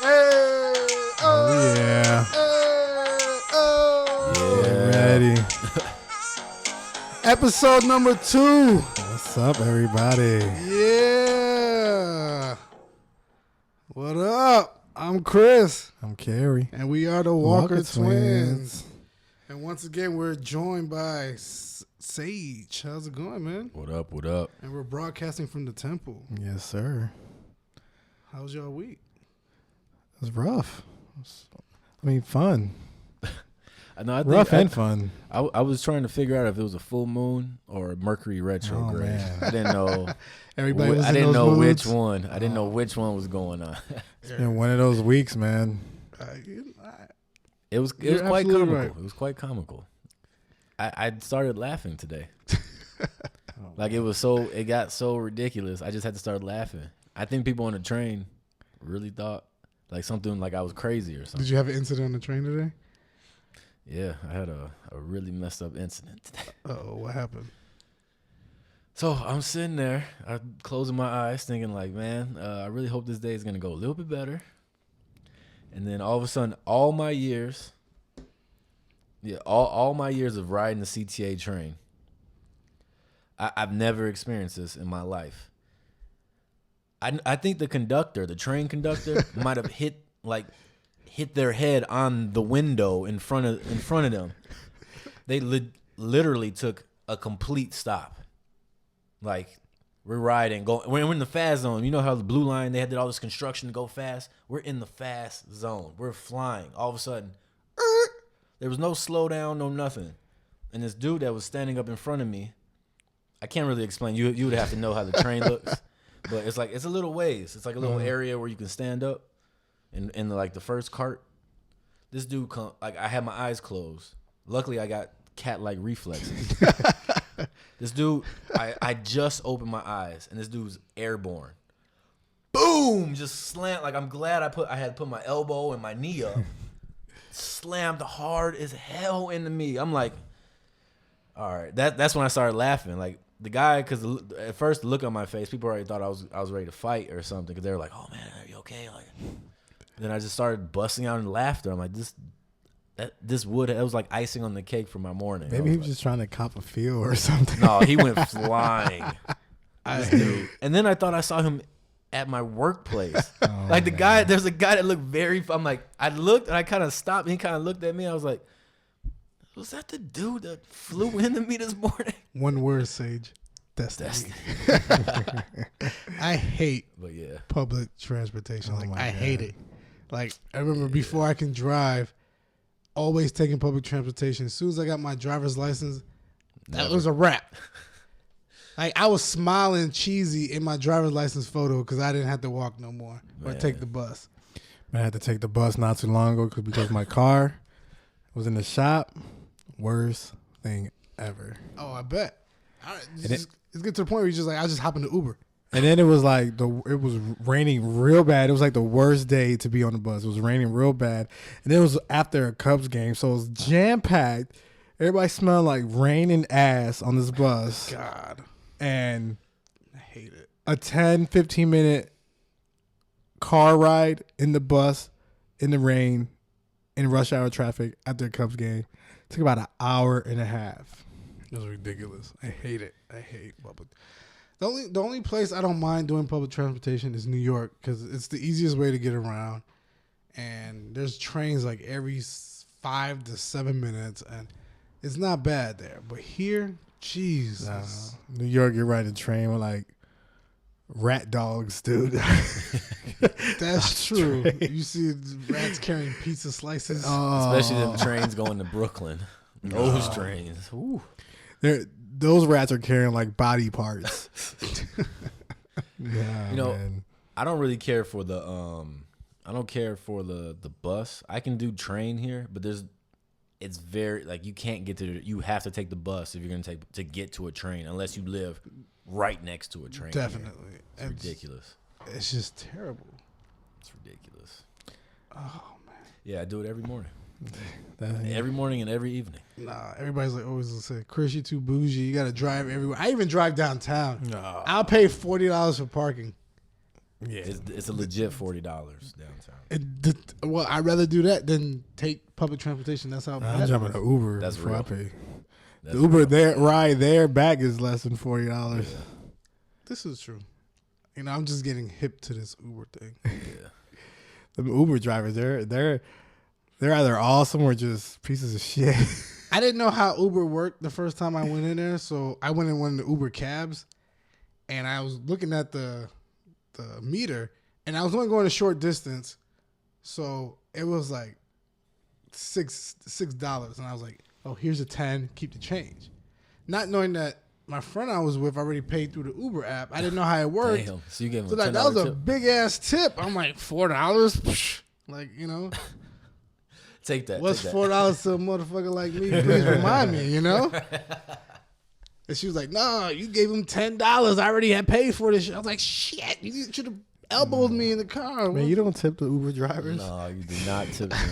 Oh, yeah. Yeah. Ready. Episode number 2. What's up, everybody? Yeah. What up? I'm Chris. I'm Carrie. And we are the Walker Twins. And once again, we're joined by Sage. How's it going, man? What up, what up? And we're broadcasting from the temple. Yes, sir. How's y'all week? It was rough. Fun. Rough and fun. I was trying to figure out if it was a full moon or a Mercury retrograde. Man. I didn't know. Everybody was I in didn't those know moods? which one. I didn't know which one was going on. It's been one of those weeks, man. It was You're quite absolutely comical. right. It was quite comical. I started laughing today. Like it got so ridiculous. I just had to start laughing. I think people on the train really thought like something like I was crazy or something. Did you have an incident on the train today? Yeah, I had a really messed up incident today. Uh-oh, what happened? So I'm sitting there, I'm closing my eyes, thinking like, man, I really hope this day is gonna go a little bit better. And then all of a sudden, all my years of riding the CTA train, I've never experienced this in my life. I think the train conductor, might have hit their head on the window in front of them. They literally took a complete stop. Like, we're riding, we're in the fast zone. You know how the blue line, they had all this construction to go fast? We're in the fast zone. We're flying. All of a sudden, there was no slowdown, no nothing. And this dude that was standing up in front of me, I can't really explain. You would have to know how the train looks. But it's a little ways. It's like a little area where you can stand up. In like the first cart, this dude I had my eyes closed. Luckily, I got cat-like reflexes. This dude, I just opened my eyes, and this dude's airborne. Boom! Just slammed. Like, I'm glad I had put my elbow and my knee up. Slammed hard as hell into me. I'm like, all right. That's when I started laughing. Like, the guy, because at first, the look on my face, people already thought I was ready to fight or something, because they were like, oh, man, are you okay? Like, then I just started busting out in laughter. I'm like, that was like icing on the cake for my morning. Maybe he was just trying to cop a feel or something. No, he went flying. And then I thought I saw him at my workplace. There's a guy that looked I'm like, I looked and I kind of stopped and he kind of looked at me. I was like, was that the dude that flew into me this morning? One word, Sage. Destiny. I hate public transportation. I hate it. Like, I remember before I can drive, always taking public transportation. As soon as I got my driver's license, that was a wrap. Like, I was smiling cheesy in my driver's license photo because I didn't have to walk no more or take the bus. Man, I had to take the bus not too long ago because my car was in the shop. Worst thing ever. Oh, I bet. It's get to the point where you're just like, I just hop in the Uber. And then it was like it was raining real bad. It was like the worst day to be on the bus. It was raining real bad. And it was after a Cubs game, so it was jam-packed. Everybody smelled like rain and ass on this bus. God. And I hate it. A 10, 15-minute car ride in the bus, in the rain, in rush hour traffic after a Cubs game. It took about an hour and a half. It was ridiculous. I hate it. I hate public. The only place I don't mind doing public transportation is New York because it's the easiest way to get around, and there's trains like every 5 to 7 minutes, and it's not bad there. But here, Jesus, New York, you're riding a train with like rat dogs, dude. That's true. You see rats carrying pizza slices, especially them trains going to Brooklyn. Those trains, ooh. Those rats are carrying like body parts. Man. I don't really care for the bus. I can do train here, but it's very like you can't get to you have to take the bus if you're gonna to get to a train unless you live right next to a train. Definitely, it's ridiculous. It's just terrible. It's ridiculous. Oh man. Yeah, I do it every morning. Every morning and every evening. Nah, everybody's like always gonna say, Chris, you too bougie. You gotta drive everywhere. I even drive downtown. No. I'll pay $40 for parking. Yeah, it's a legit $40 downtown. Well, I'd rather do that than take public transportation. That's how I'm jumping to Uber. That's before real. I pay. That's The Uber real. there, ride there back is less than $40. Yeah. This is true. You know, I'm just getting hip to this Uber thing. Yeah. The Uber drivers, they're either awesome or just pieces of shit. I didn't know how Uber worked the first time I went in there, so I went in one of the Uber cabs, and I was looking at the meter, and I was only going a short distance, so it was like $6, and I was like, "Oh, here's a 10, keep the change," not knowing that my friend I was with already paid through the Uber app. I didn't know how it worked. Damn. So you gave him So a like, $10 that was a tip? big ass tip. I'm like $4, like you know. Take that. What's take $4 that. to a motherfucker like me? Please remind me, you know? And she was like, "No, you gave him $10. I already had paid for this shit." I was like, "Shit, you should have elbowed me in the car." Man, you don't tip the Uber drivers. No, you do not tip them.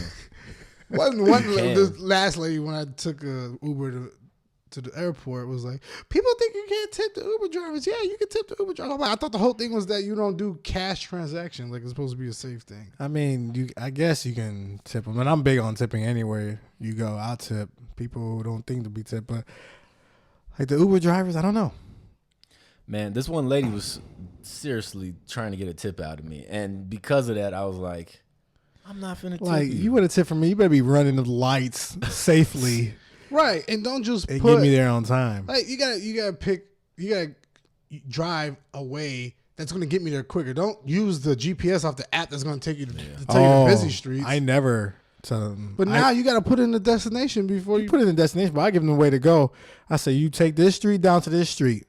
One the last lady when I took a Uber to the airport was like, "People think you can't tip the Uber drivers." Yeah, you can tip the Uber drivers. I thought the whole thing was that you don't do cash transactions. Like it's supposed to be a safe thing. I mean, I guess you can tip them, and I'm big on tipping anywhere you go. I'll tip people who don't think to be tipped, but like the Uber drivers, I don't know. Man, this one lady was seriously trying to get a tip out of me, and because of that, I was like, "I'm not finna tip Like you." you would have tipped for me, you better be running the lights safely Right, and don't just and put get me there on time. like you gotta drive a way that's gonna get me there quicker. Don't use the GPS off the app that's gonna take you to tell you the busy streets. I never tell them. But now you gotta put in the destination before you you put it in the destination, but I give them the way to go. I say, you take this street down to this street.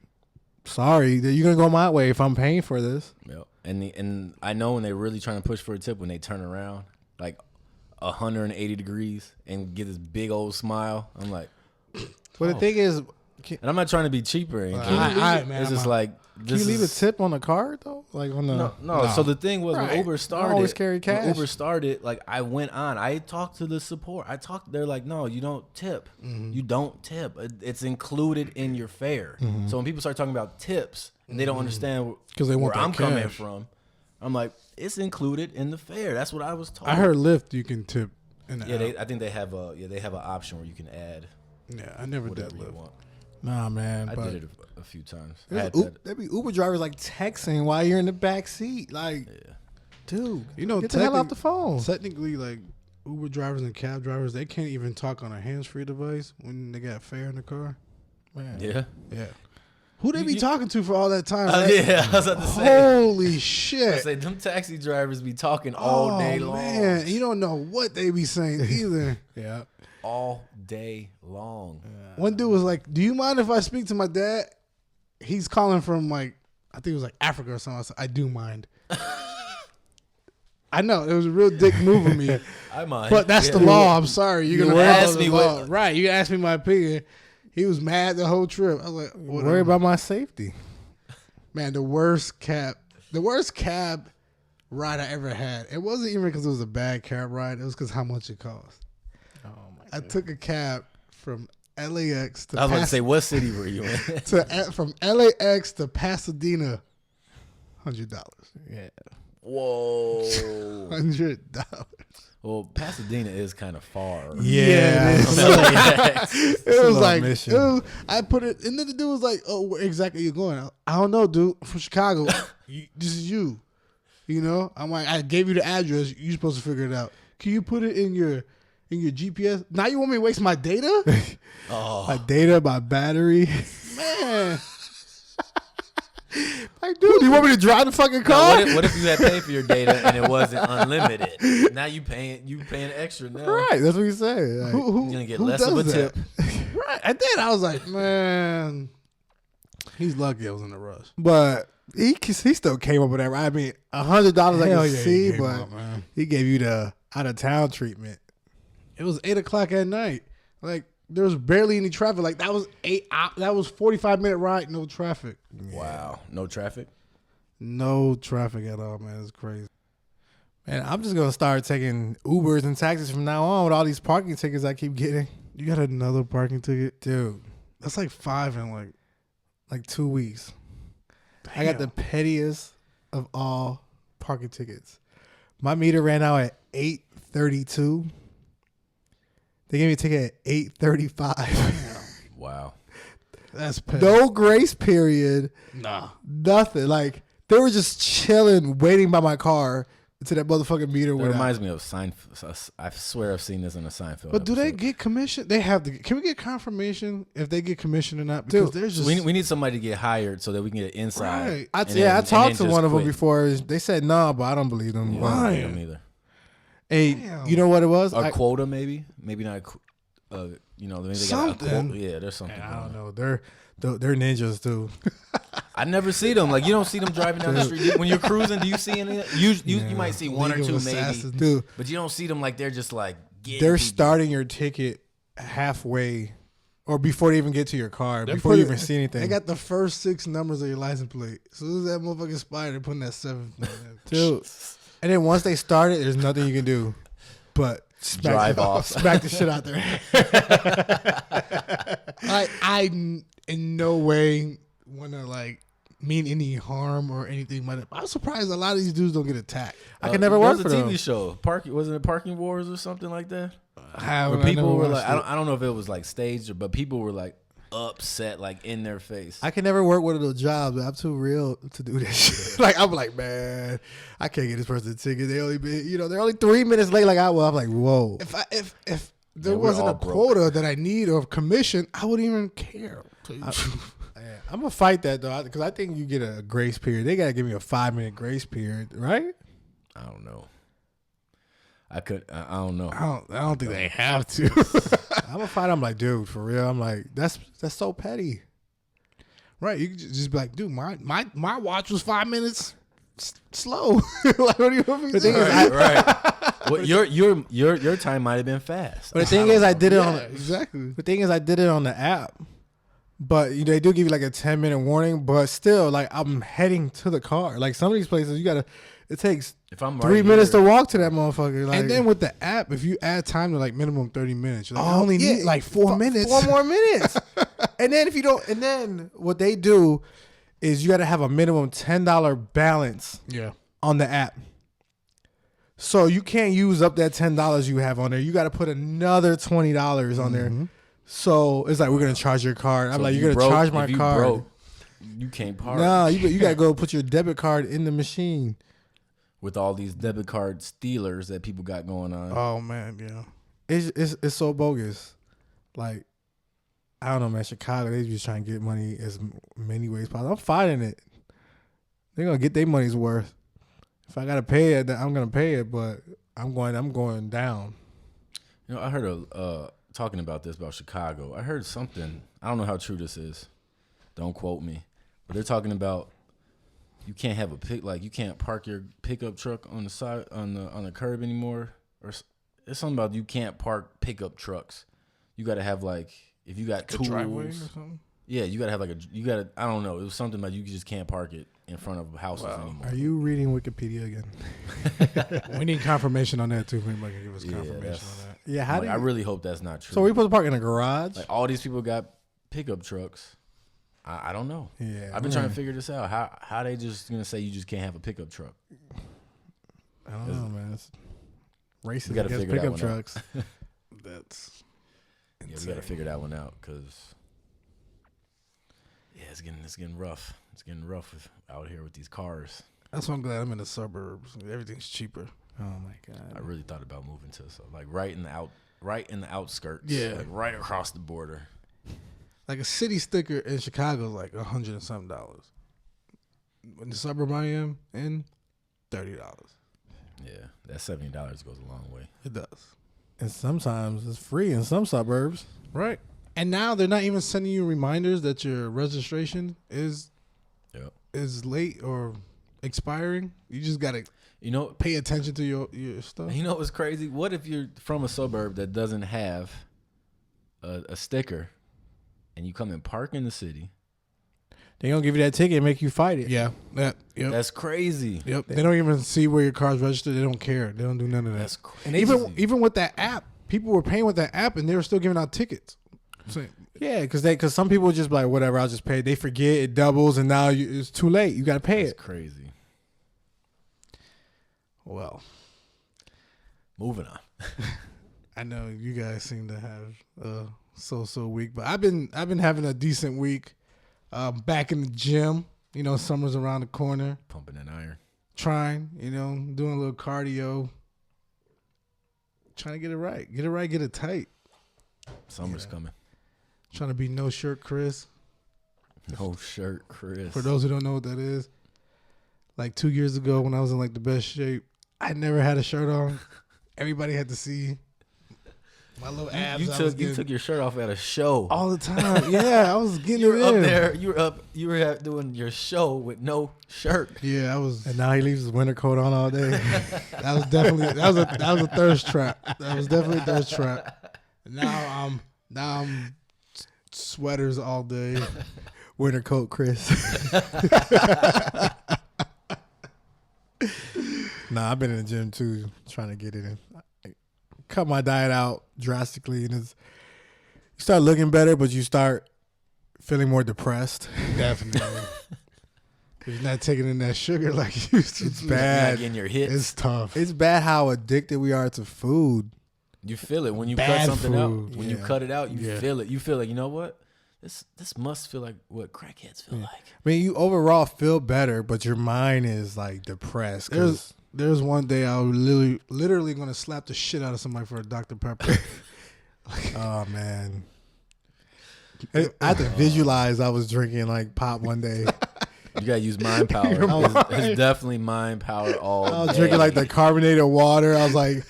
Sorry, that you're gonna go my way if I'm paying for this. Yep. And I know when they're really trying to push for a tip, when they turn around like 180 degrees and get this big old smile, I'm like, But the thing is, and I'm not trying to be cheaper. Or anything. man, it's just like, can you leave a tip on the card though? Like on the No. So the thing was Right. when Uber started, I always carry cash. When Uber started, like I went on. I talked to the support. They're like, "No, you don't tip. You don't tip. It's included in your fare." So when people start talking about tips and they don't understand 'Cause they want where that I'm coming cash. from, I'm like, it's included in the fare. That's what I was told. I heard Lyft you can tip in the app. I think they have an option where you can add Yeah, I never did whatever you Lyft. want. Nah, man. I but did it a few times. I there's had that. there be Uber drivers like texting while you're in the back seat. Like, Yeah. dude, You know, get the hell off the phone. Technically, like Uber drivers and cab drivers, they can't even talk on a hands-free device when they got fare in the car. Man. Yeah. Yeah. Who they be talking to for all that time? Oh, right? yeah, I was about to say. Holy I shit. say them taxi drivers be talking all day long. Man, you don't know what they be saying either. Yeah. All day long. One dude was like, "Do you mind if I speak to my dad?" He's calling from like, I think it was like Africa or something. I said, "I do mind." I know it was a real dick move of me, I mind. but that's the law. I'm sorry. You're gonna ask follow me the law. what- Right? You asked me my opinion. He was mad the whole trip. I was like, Worry whatever. about my safety. Man, the worst cab ride I ever had. It wasn't even because it was a bad cab ride. It was because how much it cost. Oh my I took a cab from LAX to I was about to say, what city were you in? from LAX to Pasadena, $100. Yeah. Whoa. $100. Well, Pasadena is kind of far. Yeah. it is. It was little like mission. I put it, and then the dude was like, "Oh, where exactly are you going?" I don't know, dude. I'm from Chicago. This is you. You know, I'm like, I gave you the address. You're supposed to figure it out. Can you put it in your GPS? Now you want me to waste my data? My data, my battery. Man. Like, dude, you want me to drive the fucking Now, car? what if you had paid for your data and it wasn't unlimited? Now you paying extra now. Right, that's what you say. Like, Who You're gonna get who less of a does tip. that? Right. And then I was like, man, he's lucky I was in a rush. but he still came up with that. I mean, $100 I Hell can yeah, he see, came but up, man. he gave you the out of town treatment. It was 8:00 at night. Like there was barely any traffic. Like that was 45-minute ride, no traffic. Wow. No traffic? No traffic at all, man. It's crazy. Man, I'm just gonna start taking Ubers and taxis from now on with all these parking tickets I keep getting. You got another parking ticket? Dude, That's like 5 in like 2 weeks. I got the pettiest of all parking tickets. My meter ran out at 8:32. They gave me a ticket at 8:35. Wow. That's petty. No grace period. Nah. Nothing. Like, they were just chilling, waiting by my car until that motherfucking meter It went out. reminds me of Seinfeld. I swear I've seen this in a Seinfeld. But do they episode. get commission? They have to. Can we get confirmation if they get commission or not? Because Dude, there's just we need somebody to get hired so that we can get inside. Right. I and talked to then one of them quit. before. They said no, but I don't believe them. Yeah, But- I don't Right. think them either. Hey, Damn. you know what it was? A quota, maybe not. Maybe they got a Something. quota. Yeah, there's something. I going don't on. know. They're ninjas too. I never see them. Like, you don't see them driving down the street when you're cruising. Do you see any? You might see one or Legal two assassins. maybe, Dude, but you don't see them like they're just like getting they're people. starting your ticket halfway or before they even get to your car, They're before you putting- even see anything. They got the first 6 numbers of your license plate. As soon as that motherfucker expires, they're putting that 7th. Dude. And then once they start it, there's nothing you can do but Drive off. smack the shit out there. I in no way want to like mean any harm or anything, but I'm surprised a lot of these dudes don't get attacked. I can never work for There was a them. TV show. Wasn't it Parking Wars or something like that? How Where people were like, I don't know if it was like staged, but people were like upset, like in their face. I can never work one of those jobs. I'm too real to do this shit. Like, I'm like, man, I can't get this person a ticket. They only been, they're only 3 minutes late. Like I was. I'm like, whoa. If there Yeah, we're wasn't a all broke. quota that I need or commission, I wouldn't even care. I'm gonna fight that though, because I think you get a grace period. They gotta give me a 5-minute grace period, right? I don't know. I don't know. I don't think they have to. I'm gonna fight. I'm like, dude, for real. I'm like, that's so petty. Right? You could just be like, dude, my watch was 5 minutes slow. Like, what do you want me to do? Right. Well, your time might have been fast. But the thing is, I did it Yeah, on. exactly. The thing is, I did it on the app. But they do give you like a 10-minute warning. But still, like, I'm heading to the car. Like, some of these places, it takes If I'm 3 right minutes here, to walk to that motherfucker. Like, And then with the app, if you add time to like minimum 30 minutes, you're like, I oh, only yeah, need like 4 minutes. 4 more minutes. And then if you don't, and then what they do is you got to have a minimum $10 balance Yeah. on the app. So you can't use up that $10 you have on there. You got to put another $20 on there. So it's like, we're gonna charge your card. I'm so like, if you're you gonna broke- charge my if you card. broke, you can't park. No, you gotta go put your debit card in the machine. With all these debit card stealers that people got going on. Oh man, yeah. It's so bogus. Like, I don't know, man. Chicago, they just trying to get money as many ways possible. I'm fighting it. They're gonna get their money's worth. If I gotta pay it, then I'm gonna pay it. But I'm going down. I heard talking about this about Chicago. I heard something. I don't know how true this is. Don't quote me. But they're talking about you can't have you can't park your pickup truck on the side on the curb anymore. Or it's something about you can't park pickup trucks. You got to have like if you got tools. Driveway or something. Yeah, you got to have I don't know. It was something about you just can't park it in front of houses anymore. Are you reading Wikipedia again? We need confirmation on that too. If anybody can give us Yeah, confirmation that's- on that. Yeah. How do I really hope that's not true. So we supposed to park in a garage? Like all these people got pickup trucks. I don't know. Yeah. I've been trying to figure this out. How they just gonna say you just can't have a pickup truck? I don't know, man. It's racist We gotta against figure that pickup one out. trucks. That's Yeah, we got to figure that one out because it's getting rough. It's getting rough out here with these cars. That's why I'm glad I'm in the suburbs. Everything's cheaper. Oh my god. I really thought about moving to like right in the outskirts. Yeah. like right across the border. Like a city sticker in Chicago is like $100 and something. In the suburb I am in, $30. Yeah, that $70 goes a long way. It does. And sometimes it's free in some suburbs. Right. And now they're not even sending you reminders that your registration is late or expiring. You just gotta pay attention to your stuff. You know what's crazy? What if you're from a suburb that doesn't have a sticker, and you come and park in the city? They gonna give you that ticket and make you fight it. Yeah. That's crazy. Yep. They don't even see where your car's registered. They don't care. They don't do none of that. That's crazy. And even with that app, people were paying with that app and they were still giving out tickets. So, Yeah, because some people just be like, whatever, I'll just pay. They forget, it doubles, and now it's too late. You got to pay That's it. crazy. Well, moving on. I know you guys seem to have a so week, but I've been having a decent week. Back in the gym, summer's around the corner. Pumping that iron. Trying, doing a little cardio. Trying to get it right, get it tight. Summer's coming. Trying to be no shirt Chris. No shirt Chris. For those who don't know what that is, like 2 years ago when I was in like the best shape, I never had a shirt on. Everybody had to see my little abs. You took your shirt off at a show all the time. Yeah, I was getting you were it up in. there. You were doing your show with no shirt. Yeah, I was. And now he leaves his winter coat on all day. That was a thirst trap. That was definitely a thirst trap. Now I'm sweaters all day. Winter coat, Chris. Nah, I've been in the gym too, trying to get it in. I cut my diet out drastically, and you start looking better, but you start feeling more depressed. Definitely. If you're not taking in that sugar like you used to. It's bad. Not getting your hits. It's tough. It's bad how addicted we are to food. You feel it when you Bad cut something food. out. When Yeah. you cut it out, you Yeah. feel it. You feel like, you know what? This must feel like what crackheads feel like. I mean, you overall feel better, but your mind is like depressed. There's one day I was literally going to slap the shit out of somebody for a Dr. Pepper. Oh man, I had to visualize I was drinking like pop one day. You gotta use mind power. It's definitely mind power all I was day. drinking like the carbonated water. I was like,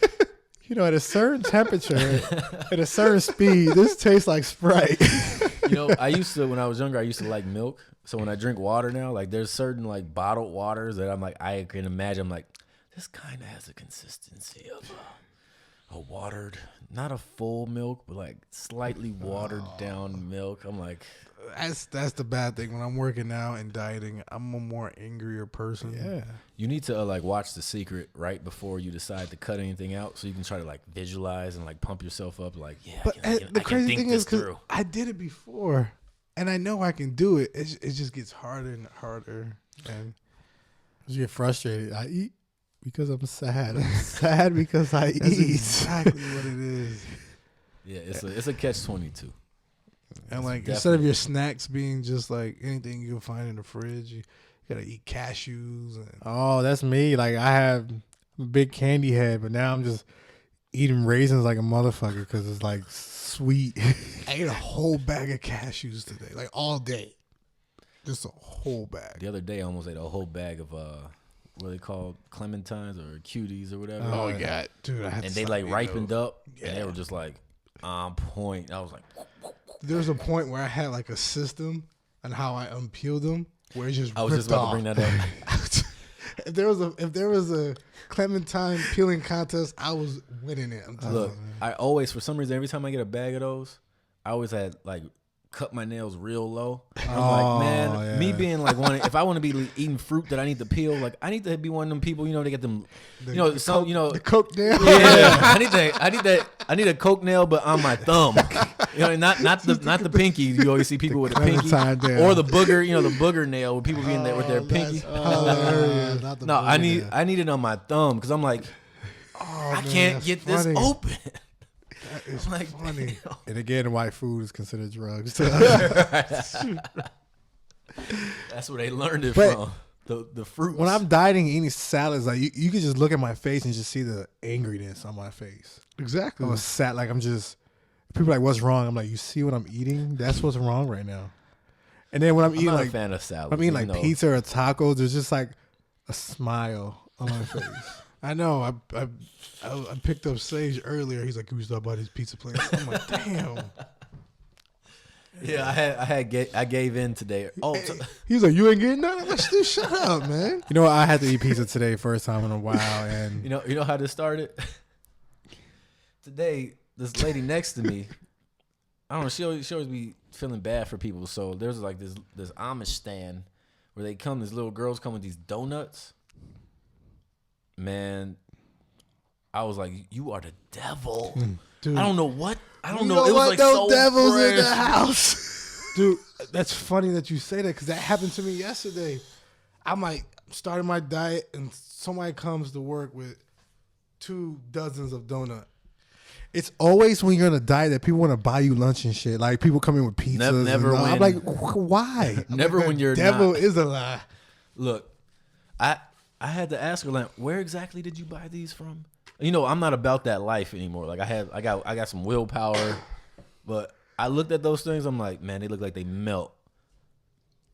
at a certain temperature, at a certain speed, this tastes like Sprite. When I was younger, I used to like milk. So when I drink water now, like there's certain like bottled waters that I'm like, I can imagine. I'm like, this kind of has a consistency of a watered, not a full milk, but like slightly watered down milk. I'm like, That's the bad thing. When I'm working out and dieting, I'm a more angrier person. Yeah. you need to like watch The Secret right before you decide to cut anything out, so you can try to like visualize and like pump yourself up. Like, yeah, But I can the crazy think thing this is, because through. I did it before, and I know I can do it. It just gets harder and harder. And You get frustrated. I eat because I'm sad. I'm sad because I that's eat. exactly what it is. Yeah, it's a catch-22. And like, Definitely. instead of your snacks being just like anything you can find in the fridge, you gotta eat cashews. And Oh, that's me. Like I have a big candy head, but now I'm just eating raisins like a motherfucker because it's like sweet. I ate a whole bag of cashews today, like all day, just a whole bag. The other day, I almost ate a whole bag of what are they called, clementines or cuties or whatever. Oh yeah, dude! I had And to they stop like eating ripened those. up, and they were just like on point. I was like, There was a point where I had like a system on how I unpeeled them, where it just I was just ripped about off. to bring that up. If there was a clementine peeling contest, I was winning it. I'm telling Look, you. I always, for some reason, every time I get a bag of those, I always had like cut my nails real low. I'm like, man, me being like if I want to be eating fruit that I need to peel, like I need to be one of them people, they get them, The coke nail. yeah, I need a coke nail, but on my thumb, not the pinky. You always see people with the pinky Clementine nail. or the booger, the booger nail with people being there with their pinky. Hilarious. Not the No, I booger. need it on my thumb because I'm like, I can't that's get funny. this open. That is I'm like, funny. And again, white food is considered drugs. That's where they learned it But from. The fruits. When I'm dieting, eating salads, like you can just look at my face and just see the angriness on my face. Exactly. I'm sad, like I'm just. People are like, what's wrong? I'm like, you see what I'm eating? That's what's wrong right now. And then when I'm eating not like a fan of salad. I'm eating like pizza or tacos, there's just like a smile on my face. I know. I picked up Sage earlier. He's like, "Can we stop by these pizza place?" I'm like, "Damn." Yeah, I gave in today. Oh, He's like, "You ain't getting nothing." I'm like, "Dude, shut up, man." You know what? I had to eat pizza today, first time in a while, and you know how this started? Today, this lady next to me, I don't know, she always be feeling bad for people. So there's like this Amish stand where these little girls come with these donuts. Man, I was like, you are the devil. Dude, I don't know what. I don't you know. It was what? like Those so devils fresh. in the house. Dude, that's funny that you say that because that happened to me yesterday. I'm like, started my diet, and somebody comes to work with 2 dozens of donut. It's always when you're on a diet that people want to buy you lunch and shit. Like people come in with pizzas. Never when, I'm like, why? Never when you're devil not. is a lie. Look, I had to ask her, like, where exactly did you buy these from? You know, I'm not about that life anymore. Like I got some willpower, but I looked at those things. I'm like, man, they look like they melt.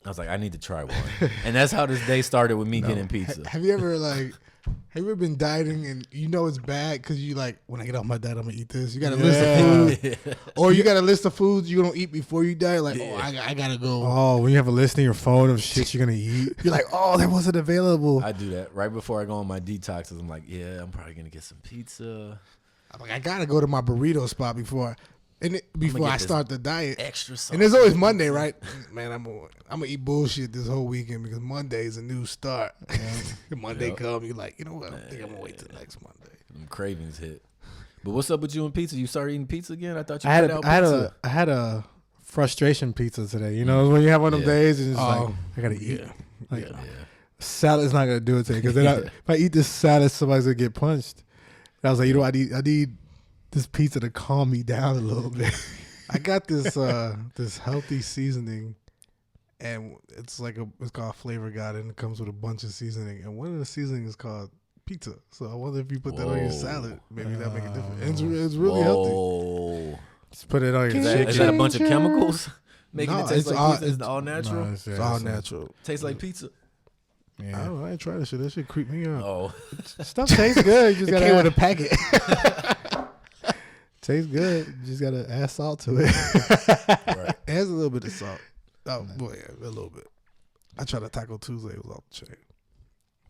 I was like, I need to try one, and that's how this day started with me getting pizza. Have you ever been dieting and you know it's bad because you like, when I get off my diet, I'm gonna eat this. You got a list of food, or you got a list of foods you don't eat before you diet. Like, I gotta go. Oh, when you have a list in your phone of shit you're gonna eat, you're like, oh, that wasn't available. I do that right before I go on my detoxes. I'm like, yeah, I'm probably gonna get some pizza. I'm like, I gotta go to my burrito spot before I start the diet. Extra sauce. And it's always Monday, right? Man, I'm gonna eat bullshit this whole weekend because Monday is a new start. Monday come, you're like, you know what? I think I'm gonna wait till next Monday. Them cravings hit. But what's up with you and pizza? You started eating pizza again? I thought you I had a frustration pizza today. You know, when you have one of them days and it's like, I gotta eat. Like, salad's not gonna do it today because if I eat this salad, somebody's gonna get punched. And I was like, you know, I need this pizza to calm me down a little bit. I got this this healthy seasoning, and it's called Flavor God, and it comes with a bunch of seasoning. And one of the seasoning is called pizza. So I wonder if you put that on your salad, maybe that make a difference. It's really healthy. Just put it on your chicken. Is that a bunch of chemicals making it taste like pizza? It's all natural. No, it's all natural. Tastes like pizza. Yeah. I don't know. I ain't tried that shit. That shit creep me out. Oh, stuff tastes good. You just came with a packet. Tastes good. You just gotta add salt to it. Right. It has a little bit of salt. Oh boy, yeah, a little bit. I tried a Taco Tuesday. It was off the chain.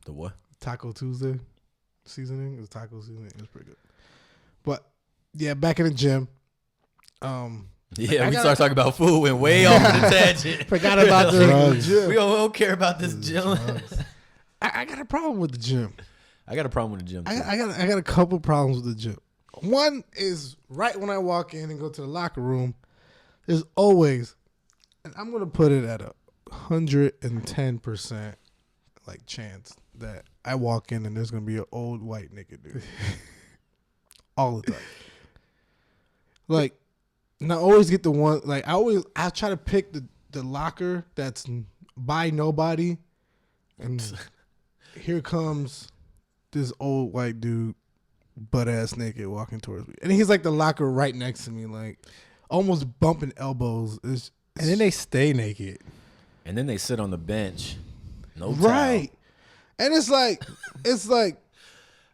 The what? Taco Tuesday seasoning. It was taco seasoning. It was pretty good. But yeah, back in the gym. Yeah, we start talking about food and way off the tangent. Forgot about the gym. We don't care about this gym. I got a problem with the gym. I got a problem with the gym too. I got a couple problems with the gym. One is right when I walk in and go to the locker room, there's always, and I'm gonna put it at 110% like chance that I walk in and there's gonna be an old white naked dude all the time. Like, and I always get the one, like I try to pick the locker that's by nobody, and here comes this old white dude, butt ass naked, walking towards me, and he's like the locker right next to me, like almost bumping elbows. And then they stay naked, and then they sit on the bench, no right, towel. And it's like.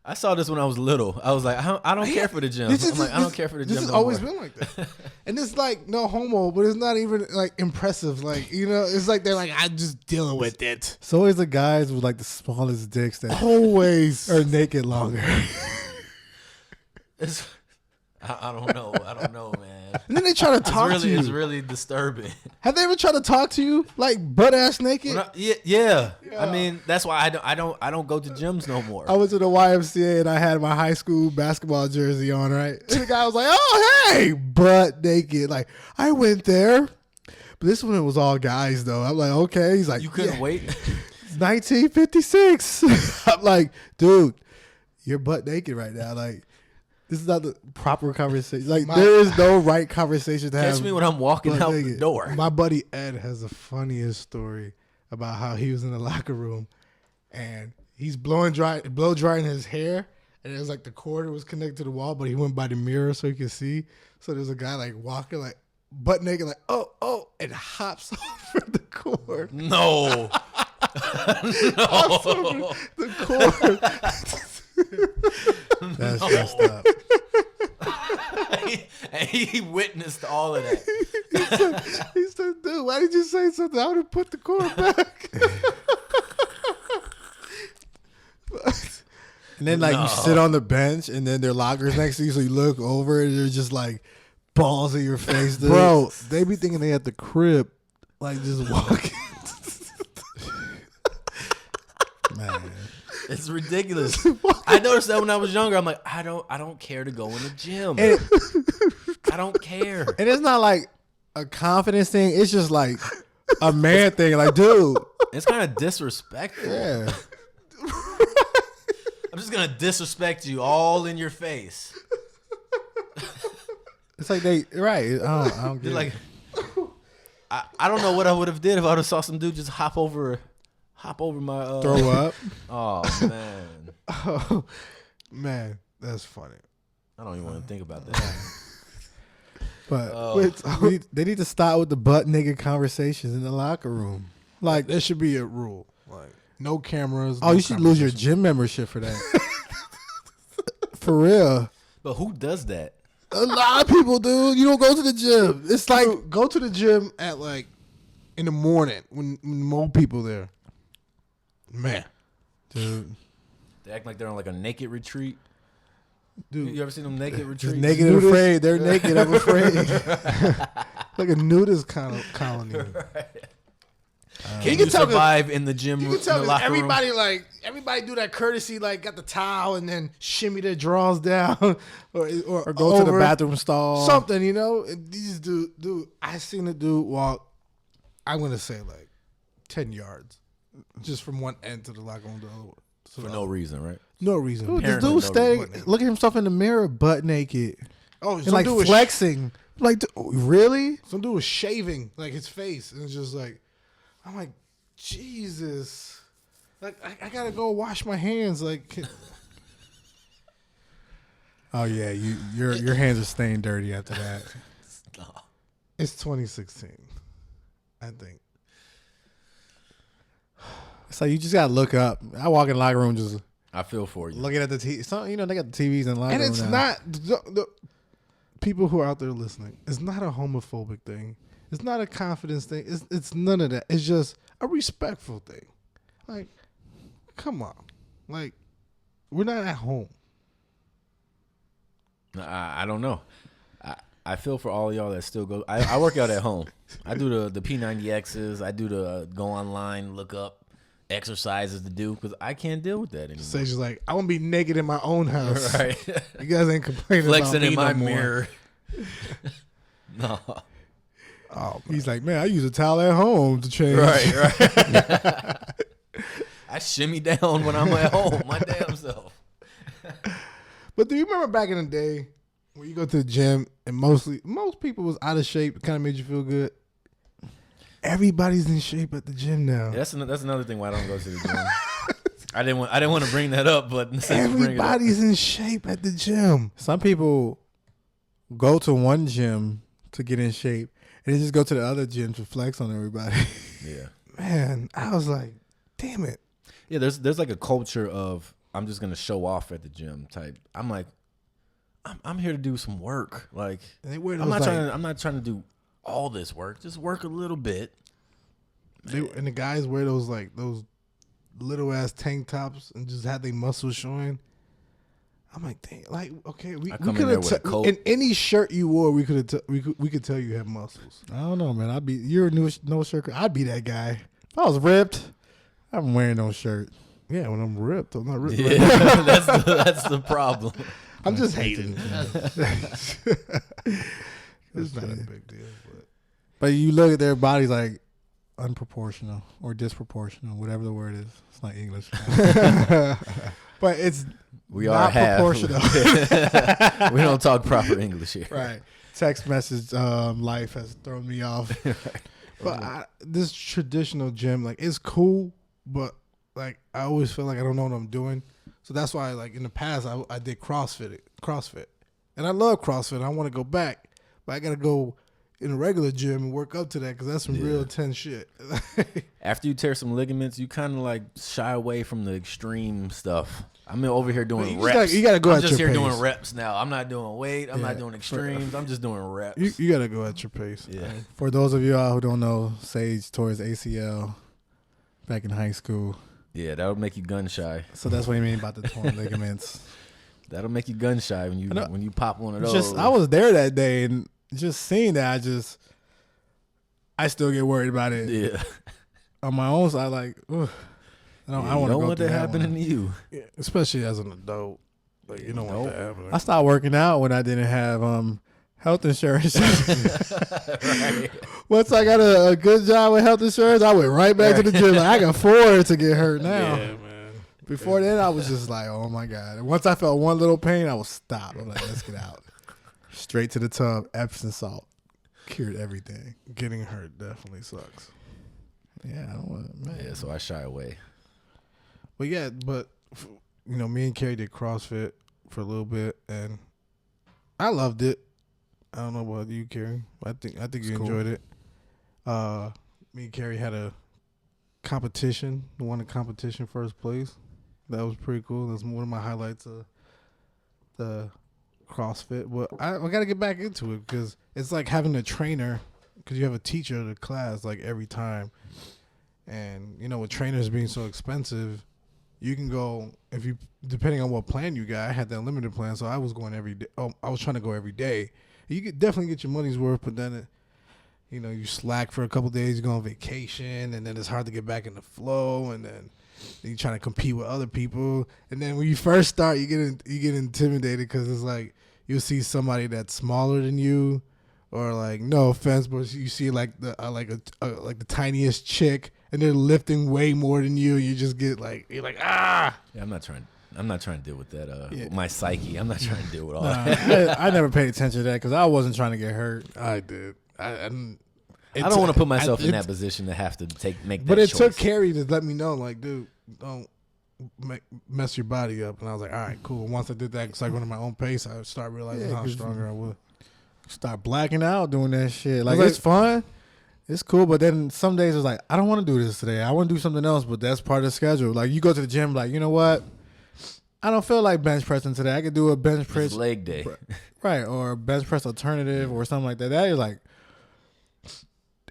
I saw this when I was little. I was like, I don't care for the gym. I don't care for the gym. This has always been like that. And it's like no homo, but it's not even like impressive. Like, you know, it's like they're like, I'm just dealing with it. It's always the guys with like the smallest dicks that always are naked longer. I don't know, man. And then they try to talk to you. It's really disturbing. Have they ever tried to talk to you like butt ass naked? Yeah. I mean, that's why I don't go to gyms no more. I went to the YMCA and I had my high school basketball jersey on, right? And the guy was like, "Oh, hey, butt naked." Like, I went there, but this one it was all guys though. I'm like, okay. He's like, you couldn't wait. It's 1956. I'm like, dude, you're butt naked right now. Like, this is not the proper conversation. Like, there is no right conversation to have. Catch me when I'm walking out the door. My buddy Ed has the funniest story about how he was in the locker room and he's blow drying his hair, and it was like the cord was connected to the wall, but he went by the mirror so he could see. So there's a guy like walking like butt naked, like oh, and hops over the cord. No. No. The cord. That's messed up. And he witnessed all of that. He said, dude, why did you say something? I would have put the cord back. And then like you sit on the bench and then their lockers next to you, so you look over and they're just like balls in your face. Dude. Bro, they be thinking they at the crib, like just walking. Man. It's ridiculous. I noticed that when I was younger. I'm like, I don't care to go in the gym. I don't care. And it's not like a confidence thing. It's just like a man thing. Like, dude, It's kind of disrespectful. Yeah. I'm just gonna disrespect you all in your face. It's like they right. I don't get Like, it. I don't know what I would have did if I would have saw some dude just hop over my Throw up. Oh man. Oh man, that's funny. I don't even want to think about that. But they need to stop with the butt nigga conversations in the locker room. Like there should be a rule. Like no cameras. Oh, you should lose your gym membership for that. For real. But who does that? A lot of people do. You don't go to the gym. It's like Go to the gym at like in the morning when more people there. Man, dude. They act like they're on like a naked retreat. dude, You ever seen them naked Just retreats? naked and afraid. They're naked. I'm afraid. like a nudist kind of colony. Can you survive in the gym? You can tell in the me locker everybody room? everybody do that courtesy, like got the towel and then shimmy their drawers down, or Go to the over. bathroom stall. Something, you know. And these dude, I seen a dude walk. I'm gonna say like 10 yards, just from one end to the locker room to the other. For no reason, right? No reason. Dude, this Apparently dude no staying, reason. look at himself in the mirror, butt naked, Oh, and like flexing. Like, really? some dude was shaving like his face, and it's just like, I'm like, Jesus, like I gotta go wash my hands. Like, Oh yeah, your hands are staying dirty after that. it's 2016, I think. It's like you just gotta look up. I walk in the locker room just I feel for you. looking at the TV. So, you know, they got the TVs in the locker And room it's now. not the people who are out there listening. It's not a homophobic thing. It's not a confidence thing. It's none of that. It's just a respectful thing. Like, come on, like we're not at home. I don't know. I feel for all y'all that still go. I work out at home. I do the P90Xs. I do the go online, look up exercises to do because I can't deal with that anymore. Sage is like, I want to be naked in my own house. Right. You guys ain't complaining Flexing about me in my no more. mirror. No. Oh, He's like, man, I use a towel at home to change. Right. I shimmy down when I'm at home, my damn self. but do you remember back in the day when you go to the gym and most people was out of shape? It kind of made you feel good. Everybody's in shape at the gym now. Yeah, that's another thing why I don't go to the gym. I didn't want to bring that up, but since you bring it up. Everybody's in shape at the gym. Some people go to one gym to get in shape, and then just go to the other gym to flex on everybody. Yeah. Man, I was like, damn it. Yeah, there's like a culture of I'm just gonna show off at the gym type. I'm like, I'm here to do some work. Like And they wear I'm those not trying to do all this work. Just work a little bit. and the guys wear those little ass tank tops and just have their muscles showing. I'm like, dang, like, okay, we come in could there with a coat. in any shirt you wore, we could tell you have muscles. I don't know, man. You're a no shirt. I'd be that guy. If I was ripped, I'm wearing no shirt. Yeah, when I'm ripped, I'm not ripped. Yeah, that's the problem. I'm just hating. It's not a big deal, But you look at their bodies like unproportional or disproportional, whatever the word is. It's not English. But it's We not are half. proportional. We don't talk proper English here. Right. Text message life has thrown me off. but this traditional gym, like, it's cool, but like I always feel like I don't know what I'm doing. So that's why, like, in the past, I did CrossFit, and I love CrossFit. I want to go back, but I gotta go in a regular gym and work up to that because that's some real intense shit. After you tear some ligaments, you kind of like shy away from the extreme stuff. I'm over here doing reps. You gotta go I'm at just your here pace. doing reps now. I'm not doing weight. I'm not doing extremes. I'm just doing reps. You gotta go at your pace. Yeah. For those of you all who don't know, Sage tore his ACL back in high school. Yeah, that'll make you gun shy. So that's what I mean about the torn ligaments. That'll make you gun shy when you pop one of those. I was there that day, and just seeing that, I still get worried about it. Yeah. On my own side, like, ugh, I don't want to go want through that that happening one. to you. Yeah, especially as an adult. Like, you don't want that happening. I stopped working out when I didn't have health insurance. Right. Once I got a good job with health insurance, I went right back to the gym. Like, I can afford to get hurt now. Yeah, man. Before then, I was just like, oh my God. And once I felt one little pain, I would stop. I'm like, let's get out. Straight to the tub, Epsom salt. Cured everything. Getting hurt definitely sucks. Yeah, I don't want to, man. Yeah, so I shy away. But yeah, me and Carrie did CrossFit for a little bit, and I loved it. I don't know about you, Carrie. I think you enjoyed it. Me and Carrie had a competition. Won a competition first place. That was pretty cool. That's one of my highlights of the CrossFit. But I got to get back into it because it's like having a trainer because you have a teacher of the class like every time. And, with trainers being so expensive, you can go, depending on what plan you got. I had that limited plan, so I was going every day. I was trying to go every day. You could definitely get your money's worth, but then, you slack for a couple of days, you go on vacation, and then it's hard to get back in the flow, and then you're trying to compete with other people. And then when you first start, you get intimidated because it's like you'll see somebody that's smaller than you, or like, no offense, but you see like the like the tiniest chick, and they're lifting way more than you. You just get like, you're like, ah. Yeah, I'm not trying to deal with that. My psyche. I'm not trying to deal with all that. I never paid attention to that because I wasn't trying to get hurt. I did. I don't want to put myself in that position to have to make that But it choice. took Carrie to let me know, like, dude, don't mess your body up. And I was like, all right, cool. Once I did that, because I went at my own pace, I start realizing how stronger I was. Start blacking out doing that shit. Like, it's fun. It's cool, but then some days it's like, I don't want to do this today. I want to do something else, but that's part of the schedule. Like, you go to the gym, like, you know what? I don't feel like bench pressing today. I could do a bench press. It's leg day. Right, or a bench press alternative or something like that. That is like,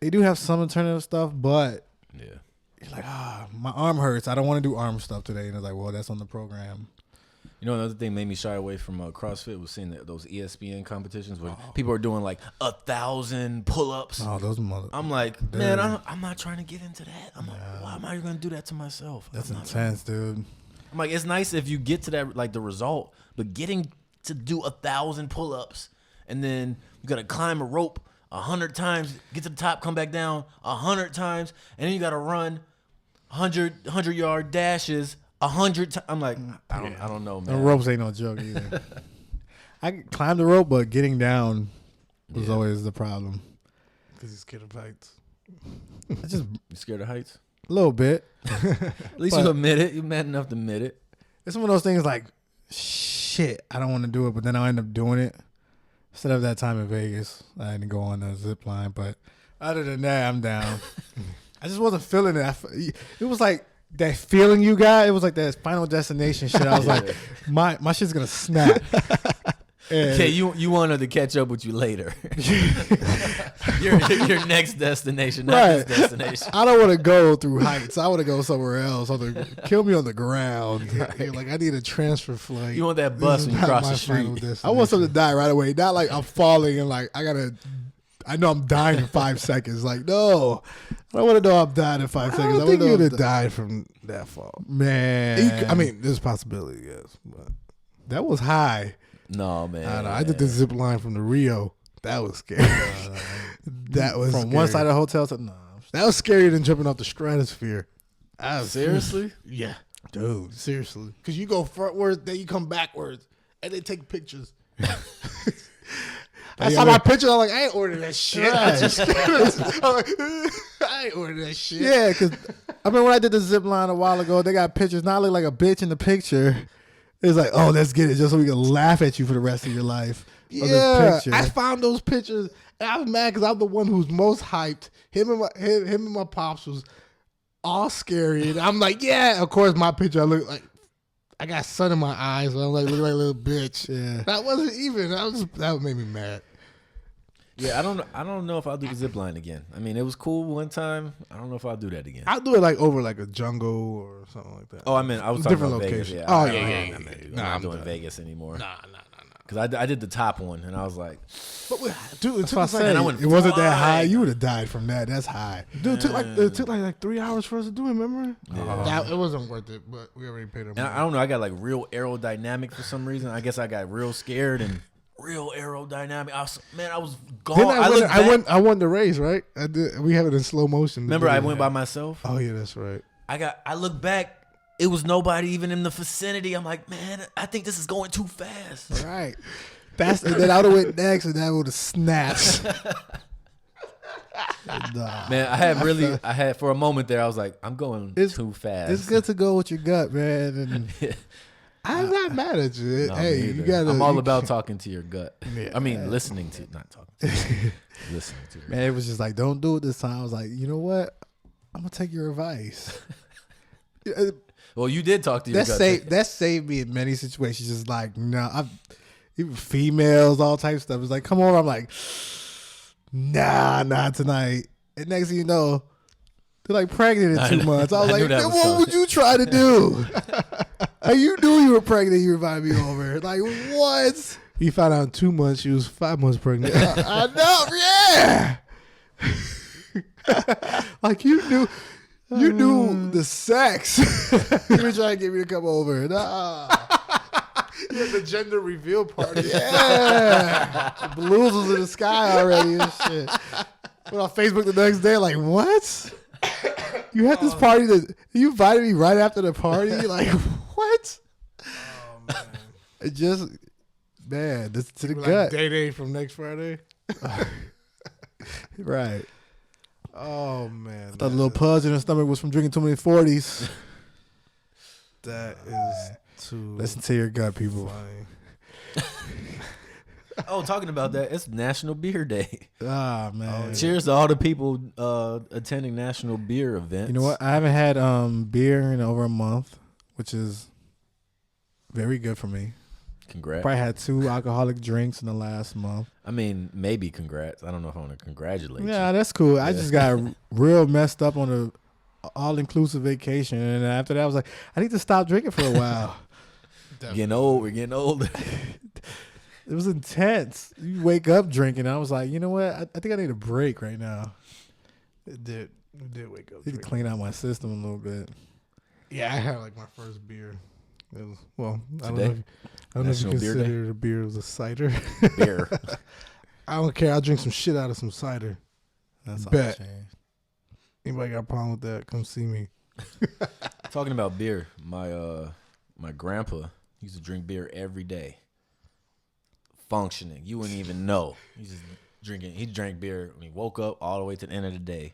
they do have some alternative stuff, but you're like, my arm hurts. I don't want to do arm stuff today. And it's like, well, that's on the program. Another thing made me shy away from CrossFit was seeing those ESPN competitions where people are doing like 1,000 pull-ups. Oh, those mother. I'm like, man, I'm not trying to get into that. I'm like, why am I going to do that to myself? That's intense, dude. I'm like, it's nice if you get to that, like the result, but getting to do 1,000 pull-ups and then you got to climb a rope 100 times, get to the top, come back down 100 times, and then you got to run 100-yard dashes 100 times. I'm like, I don't know, man. The ropes ain't no joke either. I could climb the rope, but getting down was always the problem. Because he's scared of heights. You scared of heights? A little bit. At least you admit it. You're mad enough to admit it. It's one of those things like, shit, I don't want to do it, but then I'll end up doing it. Instead of that time in Vegas, I had to go on the zip line. But other than that, I'm down. I just wasn't feeling it. It was like that feeling you got. It was like that Final Destination shit. I was like, my shit's going to snap. Okay, you wanted to catch up with you later. your next destination, not this destination. I don't want to go through heights. I want to go somewhere else. Kill me on the ground. Like, I need a transfer flight. You want that bus when you cross the street. I want something to die right away. Not like I'm falling and like I know I'm dying in 5 seconds. Like, no. I don't want to know I'm dying in 5 seconds. I don't think you would have died from that fall. Man. There's a possibility, yes. But that was high. No, man. I did the zip line from the Rio. That was scary. That was from scary. one side of the hotel to that was scarier than jumping off the stratosphere. Seriously? Yeah, dude. Seriously, because you go frontwards, then you come backwards, and they take pictures. I saw my picture. I'm like, I ain't ordered that shit. Right. I ain't ordered that shit. Yeah, because I mean, when I did the zip line a while ago, they got pictures. Now I look like a bitch in the picture. It's like, oh, let's get it, just so we can laugh at you for the rest of your life. Yeah, I found those pictures, and I was mad because I'm the one who's most hyped. Him and my pops was all scary, and I'm like, yeah. Of course, my picture, I look like I got sun in my eyes, so I'm like, look like a little bitch. Yeah, that wasn't even. That made me mad. Yeah, I don't know if I'll do the zip line again. I mean, it was cool one time. I don't know if I'll do that again. I'll do it like over like a jungle or something like that. Oh, I mean, I was talking different about location. Vegas. Yeah, I'm not doing Vegas anymore. Nah. Because I did the top one, and I was like, but dude, it wasn't that high. You would have died from that. That's high. Dude, it took like 3 hours for us to do it, remember? Yeah. It wasn't worth it, but we already paid our money. I don't know. I got like real aerodynamic for some reason. I guess I got real scared and real aerodynamic. I was gone. I won the race, right? I did. We have it in slow motion. Remember, I went by myself. Oh yeah, that's right. I look back. It was nobody even in the vicinity. I'm like, man, I think this is going too fast. Right. And then I would have went next, and that would have snapped. Man, I had for a moment there. I was like, I'm going too fast. It's good to go with your gut, man. And I'm not mad at you. No, hey, you gotta. I'm all about talking to your gut. Yeah, I mean, listening to, not talking to. Listening to. Man, it was just like, don't do it this time. I was like, you know what? I'm gonna take your advice. Well, you did talk to your gut. That saved me in many situations. Just like, no, even females, all types of stuff. It's like, come on. I'm like, nah, not tonight. And next thing you know, they're like pregnant in 2 months. I was like, then what would you try to do? Like, you knew you were pregnant. You invited me over. Like, what? You found out in 2 months she was 5 months pregnant. I know, yeah. Like, you knew the sex. You were trying to get me to come over. Nah. Yeah, the gender reveal party. Yeah. The balloons was in the sky already and shit. Went on Facebook the next day, like, what? You had this party you invited me right after the party? Like, what? Oh, man. It just, man, this to the We're gut. Like day from next Friday. Right. Oh, man. I thought the little pudge in her stomach was from drinking too many 40s. That is too. Listen to your gut, people. Funny. Oh, talking about that, it's National Beer Day. Ah, man. Cheers to all the people attending National Beer events. You know what? I haven't had beer in over a month, which is very good for me. Congrats. Probably had 2 alcoholic drinks in the last month. I mean, maybe congrats. I don't know if I want to congratulate you. Yeah, that's cool. I just got real messed up on a all-inclusive vacation, and after that, I was like, I need to stop drinking for a while. Getting old. We're getting older. It was intense. You wake up drinking. I was like, you know what? I think I need a break right now. It did wake up. Need to clean out my system a little bit. Yeah, I had like my first beer. It was, well, I don't Today? know if you National Beer Day? consider it a beer. It was a cider. Beer. I don't care. I'll drink some shit out of some cider. That's all Bet. changed. Anybody got a problem with that? Come see me. Talking about beer, my grandpa used to drink beer every day. Functioning. You wouldn't even know. He's just drinking. He drank beer when he woke up all the way to the end of the day.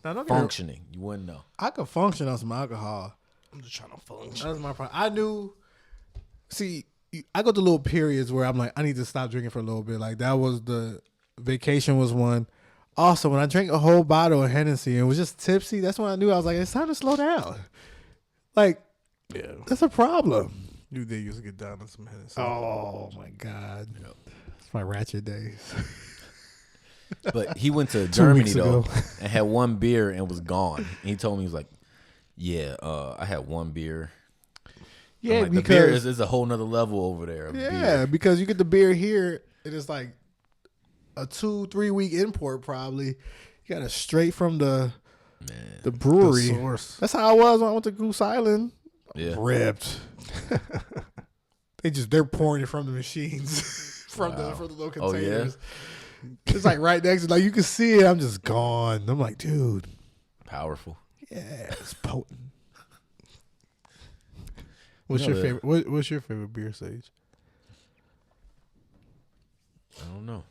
Now, Functioning. You wouldn't know. I could function on some alcohol. I'm just trying to function. That's my problem. I knew. See, I go through little periods where I'm like, I need to stop drinking for a little bit. Like, that was the vacation was one. Also, when I drank a whole bottle of Hennessy and was just tipsy, that's when I knew I was like, it's time to slow down. Like, Yeah. that's a problem. You did used to get down on some Hennessy. Oh my God. Yep. It's my ratchet days. But he went to Germany weeks though ago. and had one beer and was gone. And he told me, he was like, yeah, I had one beer. Yeah, like, because the beer is a whole nother level over there. Of beer. because you get the beer here, it is like a 2-3 week import probably. You got it straight from the brewery. The source. That's how I was when I went to Goose Island. Yeah. Ripped. They're pouring it from the machines from the little Oh, yeah? containers. It's like right next to, like, you can see it. I'm just gone. I'm like, dude. Powerful. Yeah, it's potent. What's You know your favorite? What's your favorite beer, Sage? I don't know.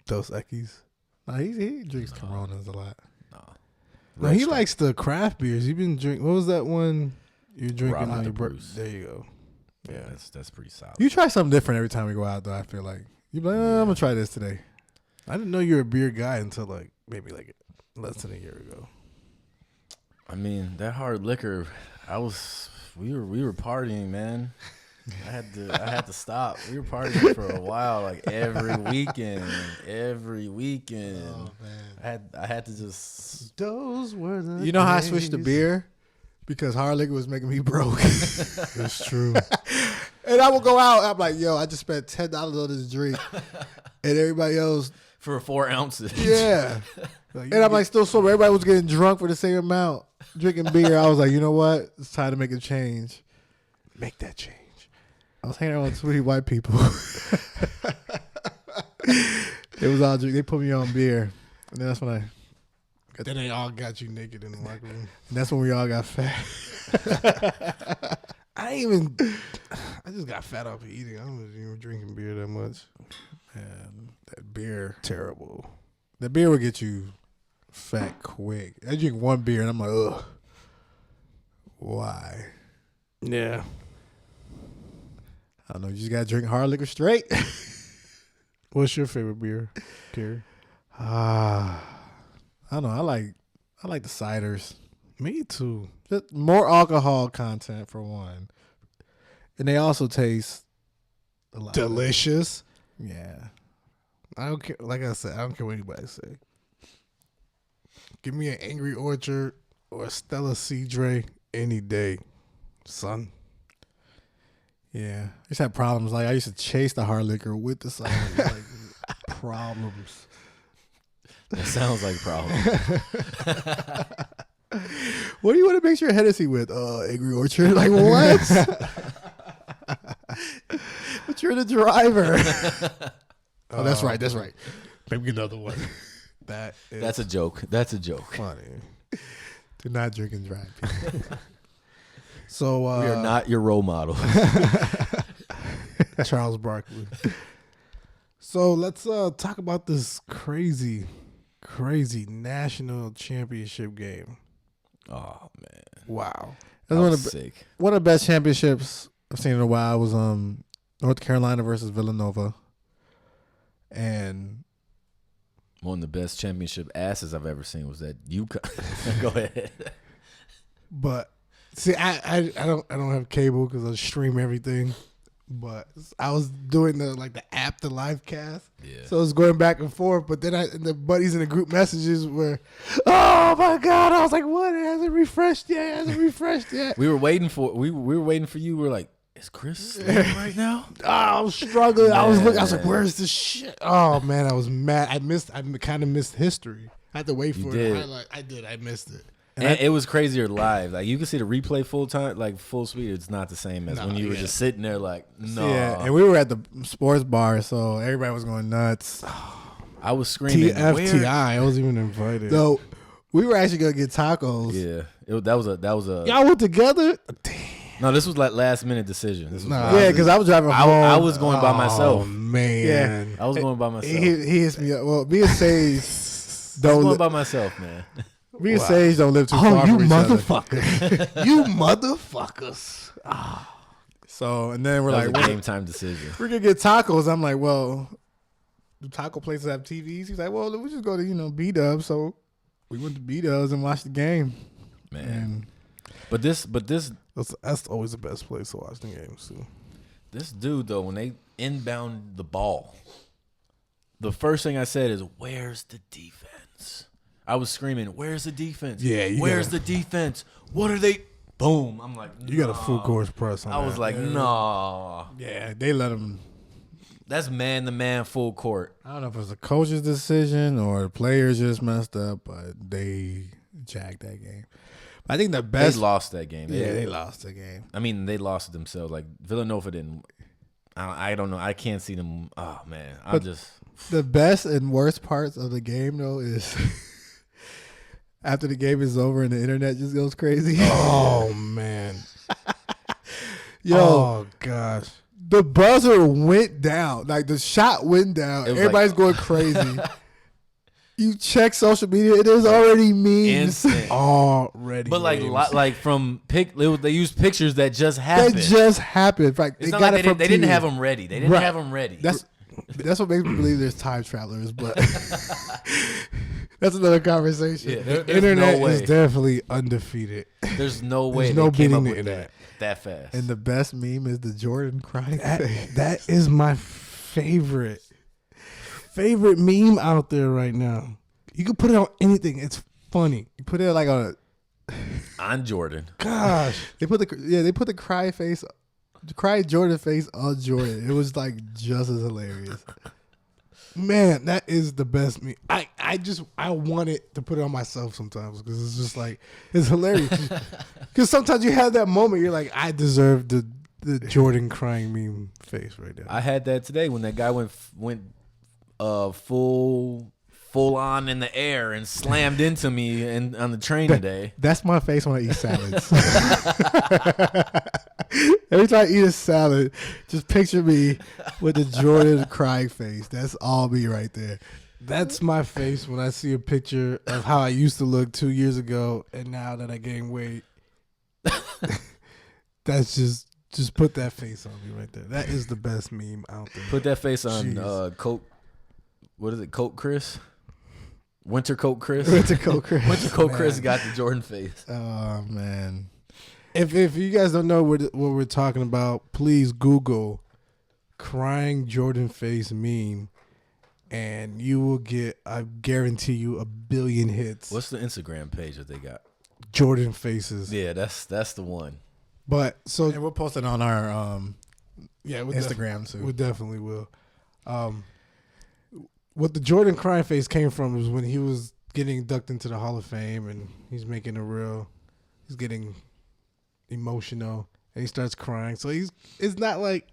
Dos Equis. Nah, he drinks Coronas a lot. No, he likes the craft beers. You've been drinking. What was that one you're drinking Rock on the your birthday? Bruce. There you go. Yeah, that's pretty solid. You try something different every time we go out, though. I feel like you like, I'm gonna try this today. I didn't know you were a beer guy until like maybe like less than a year ago. I mean, that hard liquor, we were partying, man. I had to stop. We were partying for a while, like every weekend. Oh, man. I had to just. Those were the. You know how I switched to beer? Because hard liquor was making me broke. That's true. And I would go out. I'm like, yo, I just spent $10 on this drink, and everybody else, For 4 ounces. yeah. And I'm like, still sober. Everybody was getting drunk for the same amount, drinking beer. I was like, you know what? It's time to make a change. Make that change. I was hanging out with 20 white people. It was all drink. They put me on beer, and that's when Then they all got you naked in the locker room. And that's when we all got fat. I just got fat off of eating. I wasn't even drinking beer that much. Man, that beer, Terrible. that beer will get you fat quick. I drink one beer and I'm like, ugh. Why? Yeah. I don't know. You just gotta drink hard liquor straight. What's your favorite beer, Kerry? I don't know. I like the ciders. Me too. Just more alcohol content for one, and they also taste a lot Delicious. better. Yeah. I don't care. Like I said, I don't care what anybody say. Give me an Angry Orchard or a Stella Cedre any day, son. Yeah. I used to have problems. Like I used to chase the hard liquor with the cider. Like problems. That sounds like a problem. What do you want to mix your Hennessy with? Angry Orchard. Like what? But you're the driver. Oh, that's right. That's right. Maybe another one. That's a joke. That's a joke. Funny. Do not drink and drive. People. So We are not your role model. Charles Barkley. So let's talk about this crazy national championship game. Oh man! Wow. That's Sick. one of the best championships I've seen in a while was North Carolina versus Villanova, and One of the best championship asses I've ever seen was that UConn. Go ahead. But see, I don't have cable because I stream everything. But I was doing the app, the live cast. Yeah. So I was going back and forth. But then the buddies in the group messages were, oh my God. I was like, what? It hasn't refreshed yet. We were waiting for we were waiting for you. We were like, is Chris sleeping right now? Oh, I was struggling. I was looking. I was like, Man. where's this shit? Oh man, I was mad. I kind of missed history. I had to wait for did. it. I missed it. And it was crazier live. Like you can see the replay full time, like full speed. It's not the same as when you were just sitting there, like no. yeah, and we were at the sports bar, so everybody was going nuts. I was screaming. TFTI. "Where-" I wasn't even invited. So we were actually gonna get tacos. Yeah, that was a. Y'all went together? Damn. No, this was like last minute decision. This was Nah. like- Yeah, because I was driving home. I was going by myself. Oh man. I was going by myself. He hits me up. Well, me and Sage I was don't. going by myself, man. Me and Sage don't live too Oh, far you from each other. motherfuckers. You motherfuckers. So and then we're That was like, a game time decision. we're gonna get tacos. I'm like, well, do taco places have TVs? He's like, well, we just go to B-Dubs. So we went to B-Dubs and watched the game. Man. And But this That's always the best place to watch the games too. This dude though, when they inbound the ball, the first thing I said is, "Where's the defense?" I was screaming, "Where's the defense? Yeah, where's the defense? What are they?" Boom! I'm like, You got a "Nah." full course press on I was that. like, "No, yeah, they let him. that's man to man full court." I don't know if it was a coach's decision or the players just messed up, but they jacked that game. I think the best. They lost that game. Yeah, they lost the game. I mean, they lost it themselves. Like Villanova didn't. I don't know. I can't see them. Oh man, The best and worst parts of the game though is after the game is over and the internet just goes crazy. Oh man. Yo, Oh gosh. the buzzer went down. Like the shot went down. It was Everybody's like- going crazy. You check social media, it is already memes. instant. Already. But like, games. like from they used pictures that just happened. That just happened. Like, It's they not got like it from they didn't TV. have them ready. They didn't Right. have them ready. That's what makes me believe there's time travelers, but that's another conversation. Yeah, the there's internet no way. is definitely undefeated. There's no way There's they no came beating up the with internet. that fast. And the best meme is the Jordan crying face. That is my favorite meme out there right now. You can put it on anything. It's funny. You put it like on on Jordan. Gosh. they put the cry face, the cry Jordan face on Jordan. It was like just as hilarious. Man, that is the best meme. I want it to put it on myself sometimes because it's just like, it's hilarious. Because sometimes you have that moment, you're like, I deserve to the Jordan crying meme face right there. I had that today when that guy went full on in the air and slammed into me on the train today. That's my face when I eat salads. Every time I eat a salad, just picture me with the Jordan crying face. That's all me right there. That's my face when I see a picture of how I used to look 2 years ago, and now that I gained weight. That's just put that face on me right there. That is the best meme out there. Put that face on Coke. What is it? Coke Chris? Winter Coke Chris? Winter Coke Chris. Winter Coke Chris got the Jordan face. Oh, man. If you guys don't know what we're talking about, please Google crying Jordan face meme, and you will get, I guarantee you, 1 billion hits. What's the Instagram page that they got? Jordan faces. Yeah, that's the one. But so And we'll post it on our Instagram too. We definitely will. What the Jordan crying face came from was when he was getting inducted into the Hall of Fame, and he's getting emotional, and he starts crying. So it's not like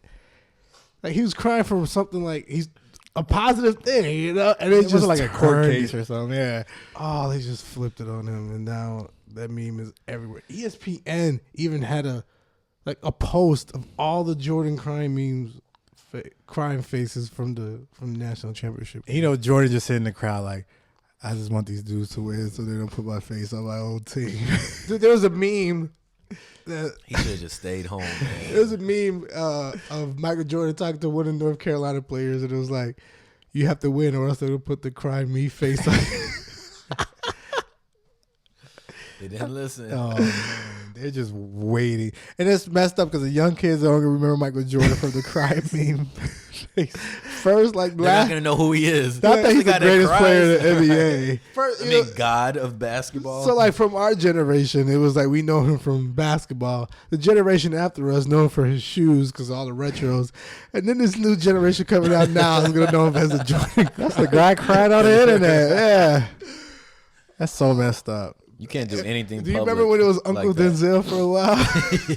he was crying from something like he's a positive thing, you know? And it just wasn't like a court turned case or something. Yeah. Oh, they just flipped it on him, and now that meme is everywhere. ESPN even had a post of all the Jordan crying memes, crying faces from the national championship. You know, Jordan just sitting in the crowd like, I just want these dudes to win so they don't put my face on my old team. Dude, there was a meme that He should have just stayed home, man. there was a meme of Michael Jordan talking to one of the North Carolina players, and it was like, you have to win or else they'll put the crying me face on. They didn't listen. Oh, man. They're just waiting. And it's messed up because the young kids are going to remember Michael Jordan from the crying meme. First, like, They're not gonna know who he is. I think he's the greatest player in the NBA. First, I mean, God of basketball. so, like, from our generation, it was like we know him from basketball. The generation after us know him for his shoes because all the retros. And then this new generation coming out now is going to know him as a Jordan. That's the guy crying on the internet. Yeah. That's so messed up. You can't do anything. Do you remember when it was Uncle like that. Denzel for a while?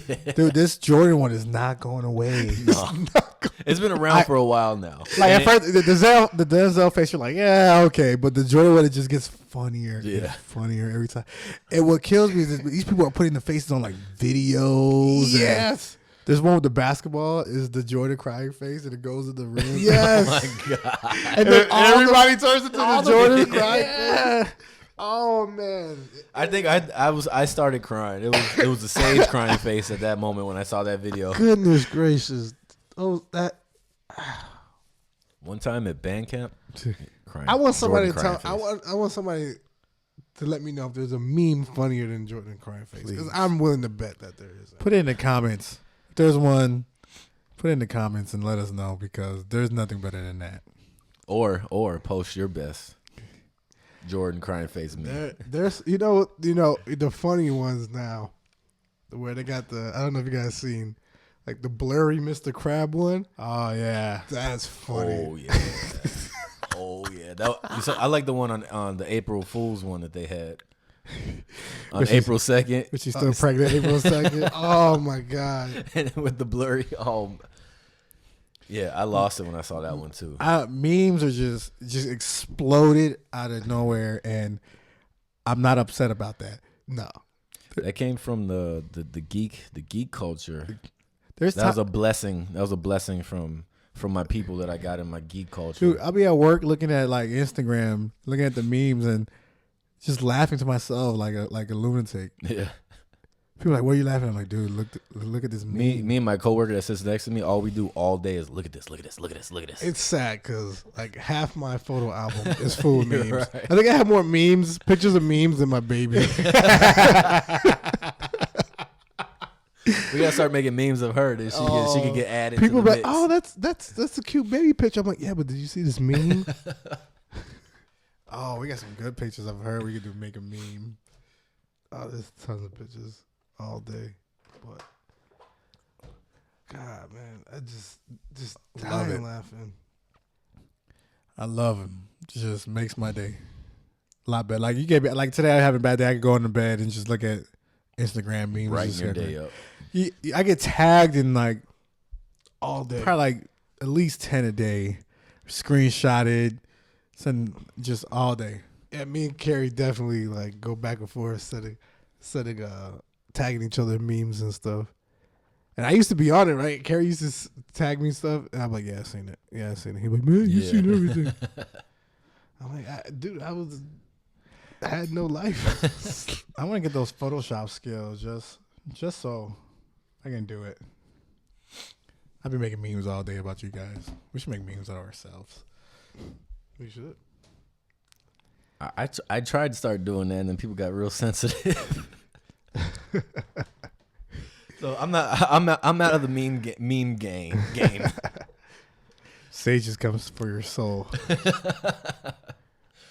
Yeah. Dude, this Jordan one is not going away. No. It's been around for a while now. Like, And at first, the Denzel face, you're like, yeah, okay. But the Jordan one, it just gets funnier. Yeah. And funnier every time. And what kills me is that these people are putting the faces on, like, videos. Yes. There's one with the basketball, is the Jordan crying face, and it goes in the rim. Yes. Oh my God. And then Everybody turns into all the Jordan the- crying. Yeah. Oh, man. I think I started crying. It was the Sage crying face at that moment when I saw that video. Goodness gracious. Oh, that. One time at band camp, crying. I want somebody to Jordan tell. crying face. I want somebody to let me know if there's a meme funnier than Jordan crying face, because Please. I'm willing to bet that there is. Put it in the comments. If there's one, put it in the comments and let us know, because there's nothing better than that. Or post your best Jordan crying face meme. There's you know the funny ones now, where they got the, I don't know if you guys seen, like the blurry Mr. Crab one. Oh, yeah. That's funny. Oh yeah. Oh yeah. I like the one on the April Fool's one that they had on Which is- April 2nd. But she's still pregnant April 2nd. Oh my god. And with the blurry. Oh yeah, I lost it when I saw that one too. Memes are just exploded out of nowhere, and I'm not upset about that. No. That came from the geek culture. There's That was a blessing. That was a blessing from my people that I got in my geek culture. Dude, I'll be at work looking at like Instagram, looking at the memes, and just laughing to myself like a lunatic. Yeah. People are like, "What are you laughing at?" I'm like, "Dude, look at this meme." Me and my coworker that sits next to me, all we do all day is look at this, look at this, look at this, look at this. It's sad because like half my photo album is full of You're memes. right. I think I have more pictures of memes than my baby. We gotta start making memes of her that she can get added. People to be the like, mix. "Oh, that's a cute baby picture." I'm like, "Yeah, but did you see this meme?" Oh, we got some good pictures of her. We could do make a meme. Oh, there's tons of pictures all day, but God, man, I just Love dying it. laughing. I love him. Just makes my day a lot better. Like you get like today, I have a bad day. I could go into bed and just look at Instagram memes. Brighten your day up. I get tagged in like all day. Probably like at least 10 a day. Screenshotted. Send just all day. Yeah, me and Carrie definitely like go back and forth tagging each other in memes and stuff. And I used to be on it, right? Carrie used to tag me stuff, and I'm like, "Yeah, I seen it. Yeah, I seen it." He's like, "Man, you seen everything." I'm like, "Dude, I had no life." I want to get those Photoshop skills just so I can do it. I've been making memes all day about you guys. We should make memes of ourselves. We should. I tried to start doing that, and then people got real sensitive. So I'm out of the meme game. Sage just comes for your soul.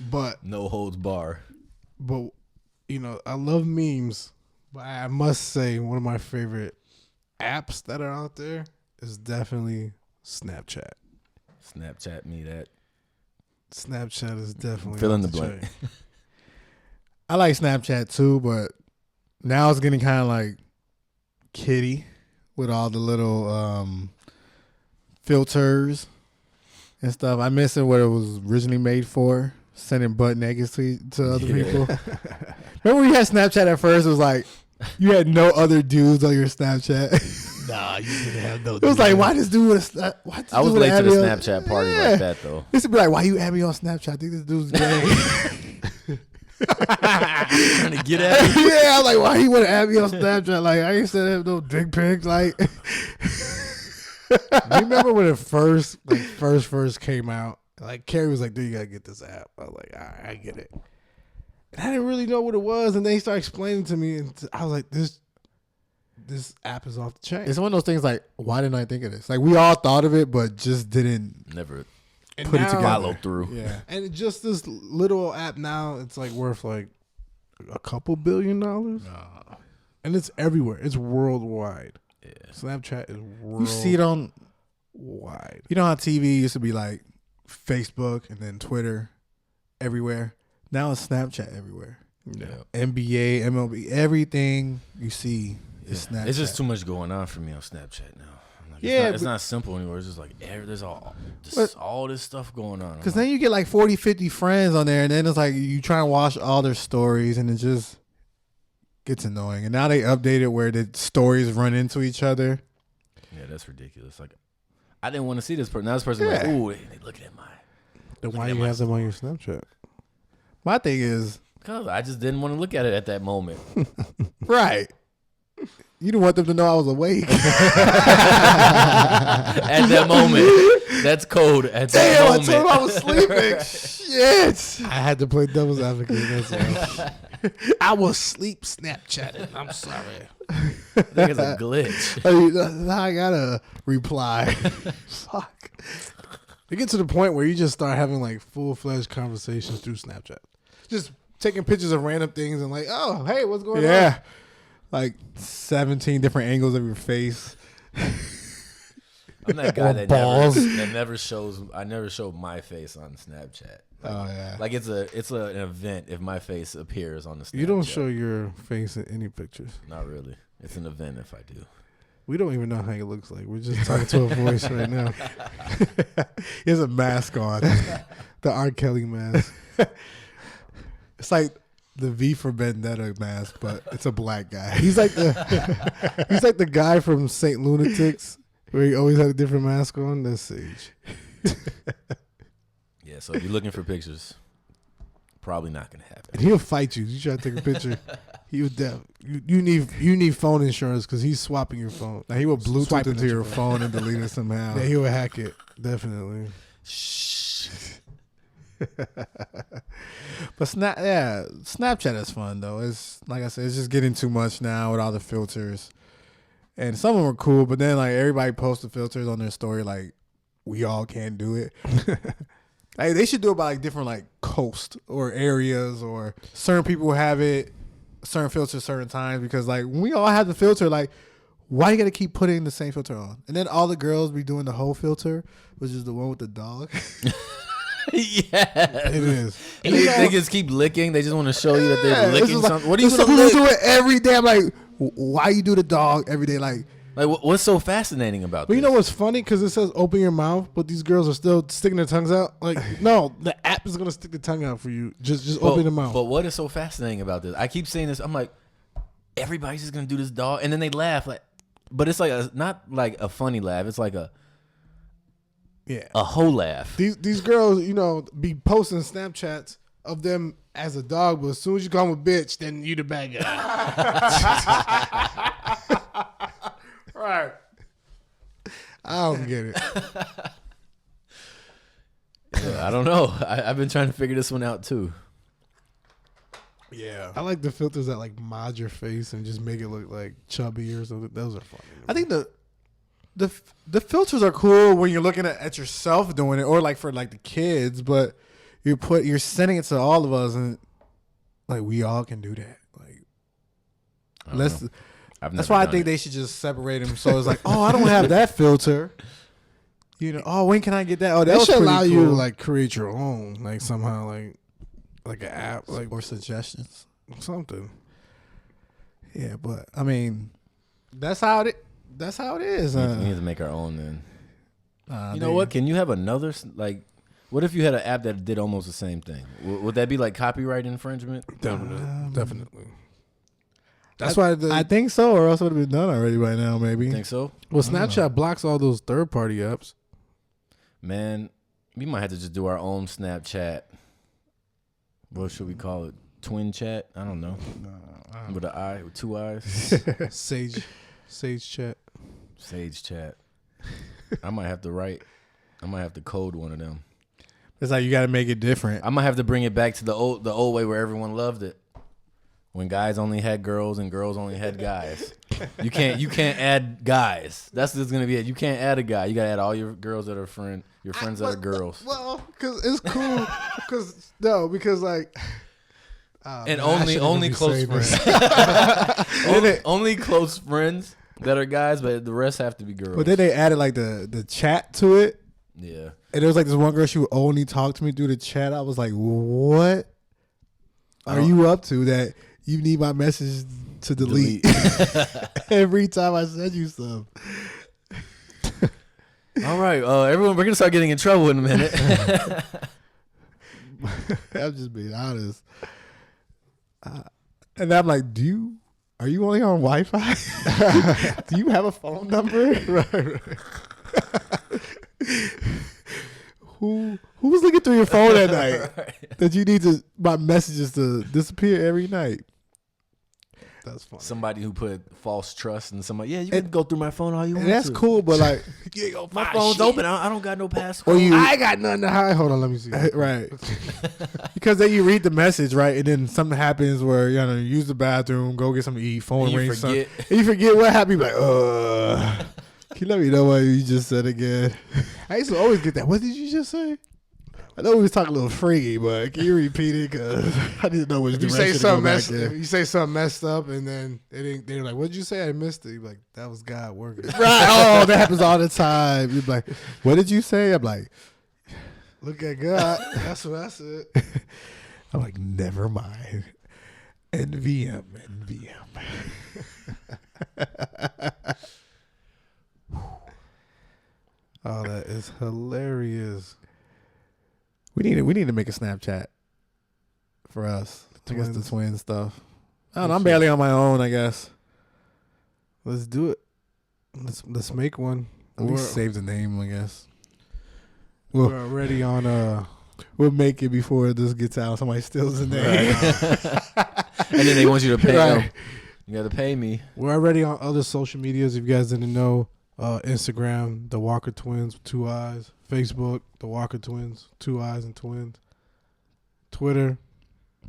But no holds bar. But I love memes. But I must say one of my favorite apps that are out there is definitely Snapchat. Snapchat me that. Snapchat is definitely fill in the blank. I like Snapchat too, but now it's getting kind of like kiddie with all the little filters and stuff. I miss it what it was originally made for, sending butt naked to other people. Remember when you had Snapchat at first? It was like you had no other dudes on your Snapchat. Nah, you didn't have no. It was like, why this dude with I was late to the Snapchat party like that though. It used to be like, why you add me on Snapchat? I think this dude's gay. Trying to get at me. Yeah, I was like, why you want to add me on Snapchat? Like, I ain't sending him no dick pics. Like, you remember when it first came out? Like, Carrie was like, dude, you gotta get this app. I was like, all right, I get it. And I didn't really know what it was, and then he started explaining to me, and I was like, this app is off the chain. It's one of those things like, why didn't I think of this? Like, we all thought of it, but just didn't never put it together. Follow through. Yeah. And just this little app now, it's like worth like a couple $1 billion. And it's everywhere. It's worldwide. Yeah. Snapchat is worldwide. You see it on wide. You know how TV used to be like Facebook and then Twitter everywhere? Now it's Snapchat everywhere. Yeah. NBA, MLB, everything you see is Snapchat. It's just too much going on for me on Snapchat now. Like, it's not simple anymore. It's just like there's all this stuff going on. Because then you get like 40, 50 friends on there, and then it's like you try and watch all their stories, and it just gets annoying. And now they update it where the stories run into each other. Yeah, that's ridiculous. Like, I didn't want to see this person. Now this person like, ooh, they looking at my. Then why do you have them on your Snapchat? My thing is, because I just didn't want to look at it at that moment. right. You didn't want them to know I was awake. At that moment. That's code. At that moment. I told him I was sleeping. Shit. I had to play devil's advocate. That's all. I was sleep Snapchatting. I'm sorry. I think it's a glitch. Now I gotta reply. Fuck. You get to the point where you just start having like full-fledged conversations through Snapchat. Just taking pictures of random things and like, oh, hey, what's going on? Yeah. Like 17 different angles of your face. I'm that guy that never shows. I never show my face on Snapchat. Like, oh yeah. Like it's an event if my face appears on the Snapchat. You don't show your face in any pictures. Not really. It's an event if I do. We don't even know how he looks like. We're just talking to a voice right now. He has a mask on. The R. Kelly mask. It's like the V for Vendetta mask, but it's a black guy. He's like the guy from Saint Lunatics, where he always had a different mask on. That's Sage. Yeah, so if you're looking for pictures, probably not gonna happen. And he'll fight you. You try to take a picture. He would. You need phone insurance because he's swapping your phone. Now he will Bluetooth into your phone and delete it somehow. Yeah, he will hack it. Definitely. Shh. But Snapchat is fun though. It's like I said, it's just getting too much now with all the filters. And some of them are cool, but then like everybody posts the filters on their story like we all can't do it. Like they should do it by like different like coast or areas or certain people have it, certain filters certain times because like when we all have the filter, like why you gotta keep putting the same filter on? And then all the girls be doing the whole filter, which is the one with the dog. Yes. It is. And they just keep licking. They just want to show you that they're licking something. What are you going to lick? lick? Do it every day. I'm like, why you do the dog every day? Like what's so fascinating about But this? you know what's funny? Because it says open your mouth, but these girls are still sticking their tongues out. Like, no, the app is going to stick the tongue out for you. Just open the mouth. But what is so fascinating about this? I keep saying this. I'm like, everybody's just going to do this dog. And then they laugh. But it's like not like a funny laugh. It's like a whole laugh. These girls, be posting Snapchats of them as a dog, but as soon as you call them a bitch, then you the bad guy. Right. I don't get it. I don't know. I've been trying to figure this one out too. Yeah. I like the filters that like mod your face and just make it look like chubby or something. Those are fun. I think the filters are cool when you're looking at yourself doing it, or like for like the kids, but you're sending it to all of us, and like we all can do that. Like that's why I think they should just separate them. So it's like, oh, I don't have that filter. Oh, when can I get that? Oh, that should allow cool. you to like create your own, like somehow, like an app, like or suggestions, something. Yeah, but I mean, that's how it is. We need to make our own then. You know what? Can you have another like? What if you had an app that did almost the same thing? Would that be like copyright infringement? Definitely. That's why I think so, or else it would have been done already by now. Maybe. Think so? Well, Snapchat blocks all those third-party apps. Man, we might have to just do our own Snapchat. What should we call it? Twin chat? I don't know. With an eye, with two eyes. Sage chat. Sage chat. I might have to code one of them. It's like you got to make it different. I might have to bring it back to the old way where everyone loved it. When guys only had girls and girls only had guys. You can't add guys. That's just gonna be it. You can't add a guy. You gotta add all your girls that are your friends that are girls. Well, because it's cool. Because like. And only close friends. only close friends that are guys, but the rest have to be girls. But then they added like the chat to it. Yeah. And there was like this one girl, she would only talk to me through the chat. I was like, what are you up to that you need my message to delete. Every time I send you stuff. All right, everyone, we're going to start getting in trouble in a minute. I'm just being honest. And I'm like, are you only on Wi-Fi? Do you have a phone number? Right. Who's looking through your phone at night that you need my messages to disappear every night? That's funny. Somebody who put false trust in somebody. Yeah, you can go through my phone all you want. That's cool, but like, my phone's open. I don't got no passcode. I ain't got nothing to hide. Hold on, let me see. Right. Because then you read the message, right, and then something happens where you use the bathroom, go get something to eat, phone rings, and you forget what happened. You're like, can you let me know what you just said again? I used to always get that. What did you just say? I know we was talking a little freaky, but can you repeat it? Because I didn't know which direction to go back there. You say something messed up, and then they're like, "What'd you say? I missed it." You're like, "That was God working." Right? Oh, that happens all the time. You're like, "What did you say?" I'm like, "Look at God." That's what I said. I'm like, "Never mind." NVM. Oh, that is hilarious. We need to make a Snapchat for us. I guess the twin stuff. I don't know, I'm barely on my own, I guess. Let's do it. Let's make one. At least save the name, I guess. We're already on we'll make it before this gets out. Somebody steals the name. Right. And then they want you to pay them. You got to pay me. We're already on other social medias if you guys didn't know. Instagram, The Walker Twins with 2 eyes. Facebook, The Walker Twins, 2 eyes and twins. Twitter,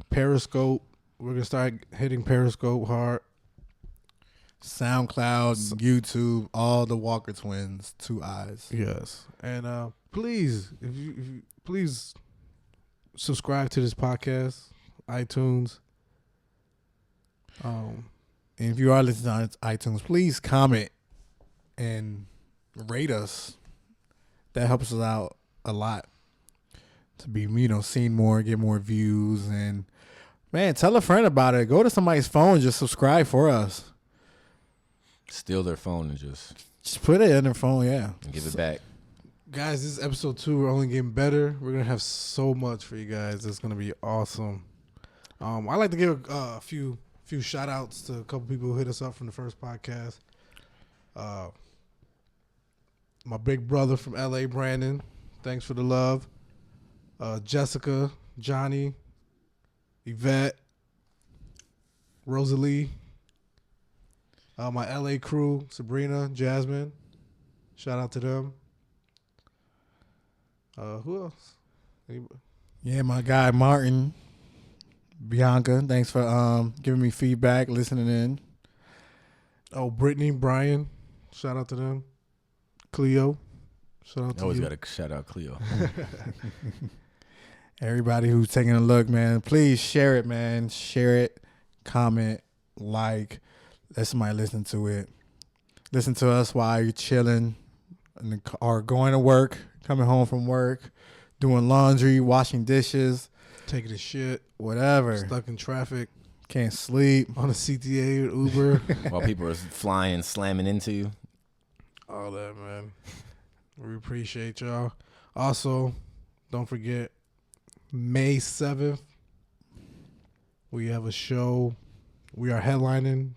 Periscope. We're going to start hitting Periscope hard. SoundCloud, YouTube, all The Walker Twins, 2 eyes. Yes. And please, if you please subscribe to this podcast, iTunes. And if you are listening on iTunes, please comment and rate us. That helps us out a lot to be, seen more, get more views. And, man, tell a friend about it. Go to somebody's phone and just subscribe for us. Steal their phone and just put it in their phone, yeah. And give it back. Guys, this is episode 2. We're only getting better. We're going to have so much for you guys. It's going to be awesome. I'd like to give a few shout-outs to a couple people who hit us up from the first podcast. My big brother from L.A., Brandon. Thanks for the love. Jessica, Johnny, Yvette, Rosalie. My L.A. crew, Sabrina, Jasmine. Shout out to them. Who else? Anybody? Yeah, my guy Martin, Bianca. Thanks for giving me feedback, listening in. Oh, Brittany, Brian. Shout out to them. Cleo. Shout out to Always you. got to shout out Cleo. Everybody who's taking a look, man, please share it, man. Share it, comment, like. Let somebody listen to it. Listen to us while you're chilling or going to work, coming home from work, doing laundry, washing dishes, taking a shit, whatever. Stuck in traffic. Can't sleep. On a CTA or Uber. While people are flying, slamming into you. All that, man. We appreciate y'all. Also, don't forget, May 7th, we have a show. We are headlining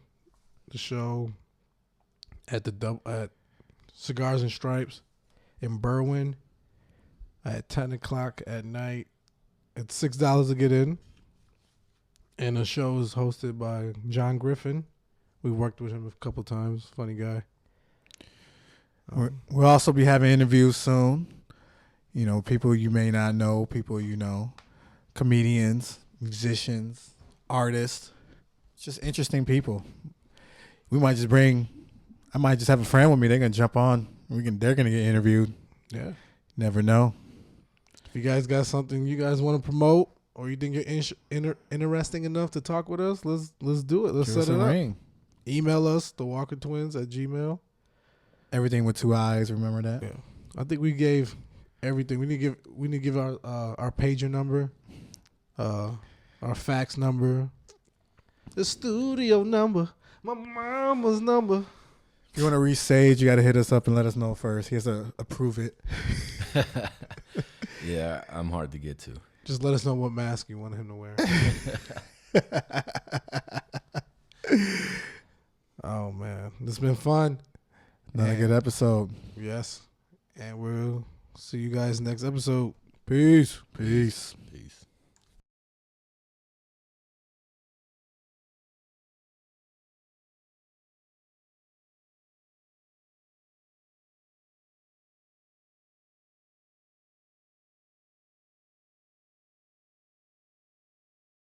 the show at Cigars and Stripes in Berwyn at 10 o'clock at night. It's $6 to get in. And the show is hosted by John Griffin. We worked with him a couple times. Funny guy. We'll also be having interviews soon. People you may not know, people you know, comedians, musicians, artists, just interesting people. I might just have a friend with me. They're gonna jump on. They're gonna get interviewed. Yeah, never know. If you guys got something you guys want to promote, or you think you're interesting enough to talk with us, let's do it. Let's set it up. Ring. Email us, thewalkertwins@gmail.com. Everything with 2 eyes. Remember that? Yeah, I think we gave everything. We need to give our pager number, our fax number, the studio number. My mama's number. If you want to resage, you got to hit us up and let us know first. He has to approve it. Yeah, I'm hard to get to. Just let us know what mask you want him to wear. Oh, man. This has been fun. Another good episode. Yes. And we'll see you guys next episode. Peace.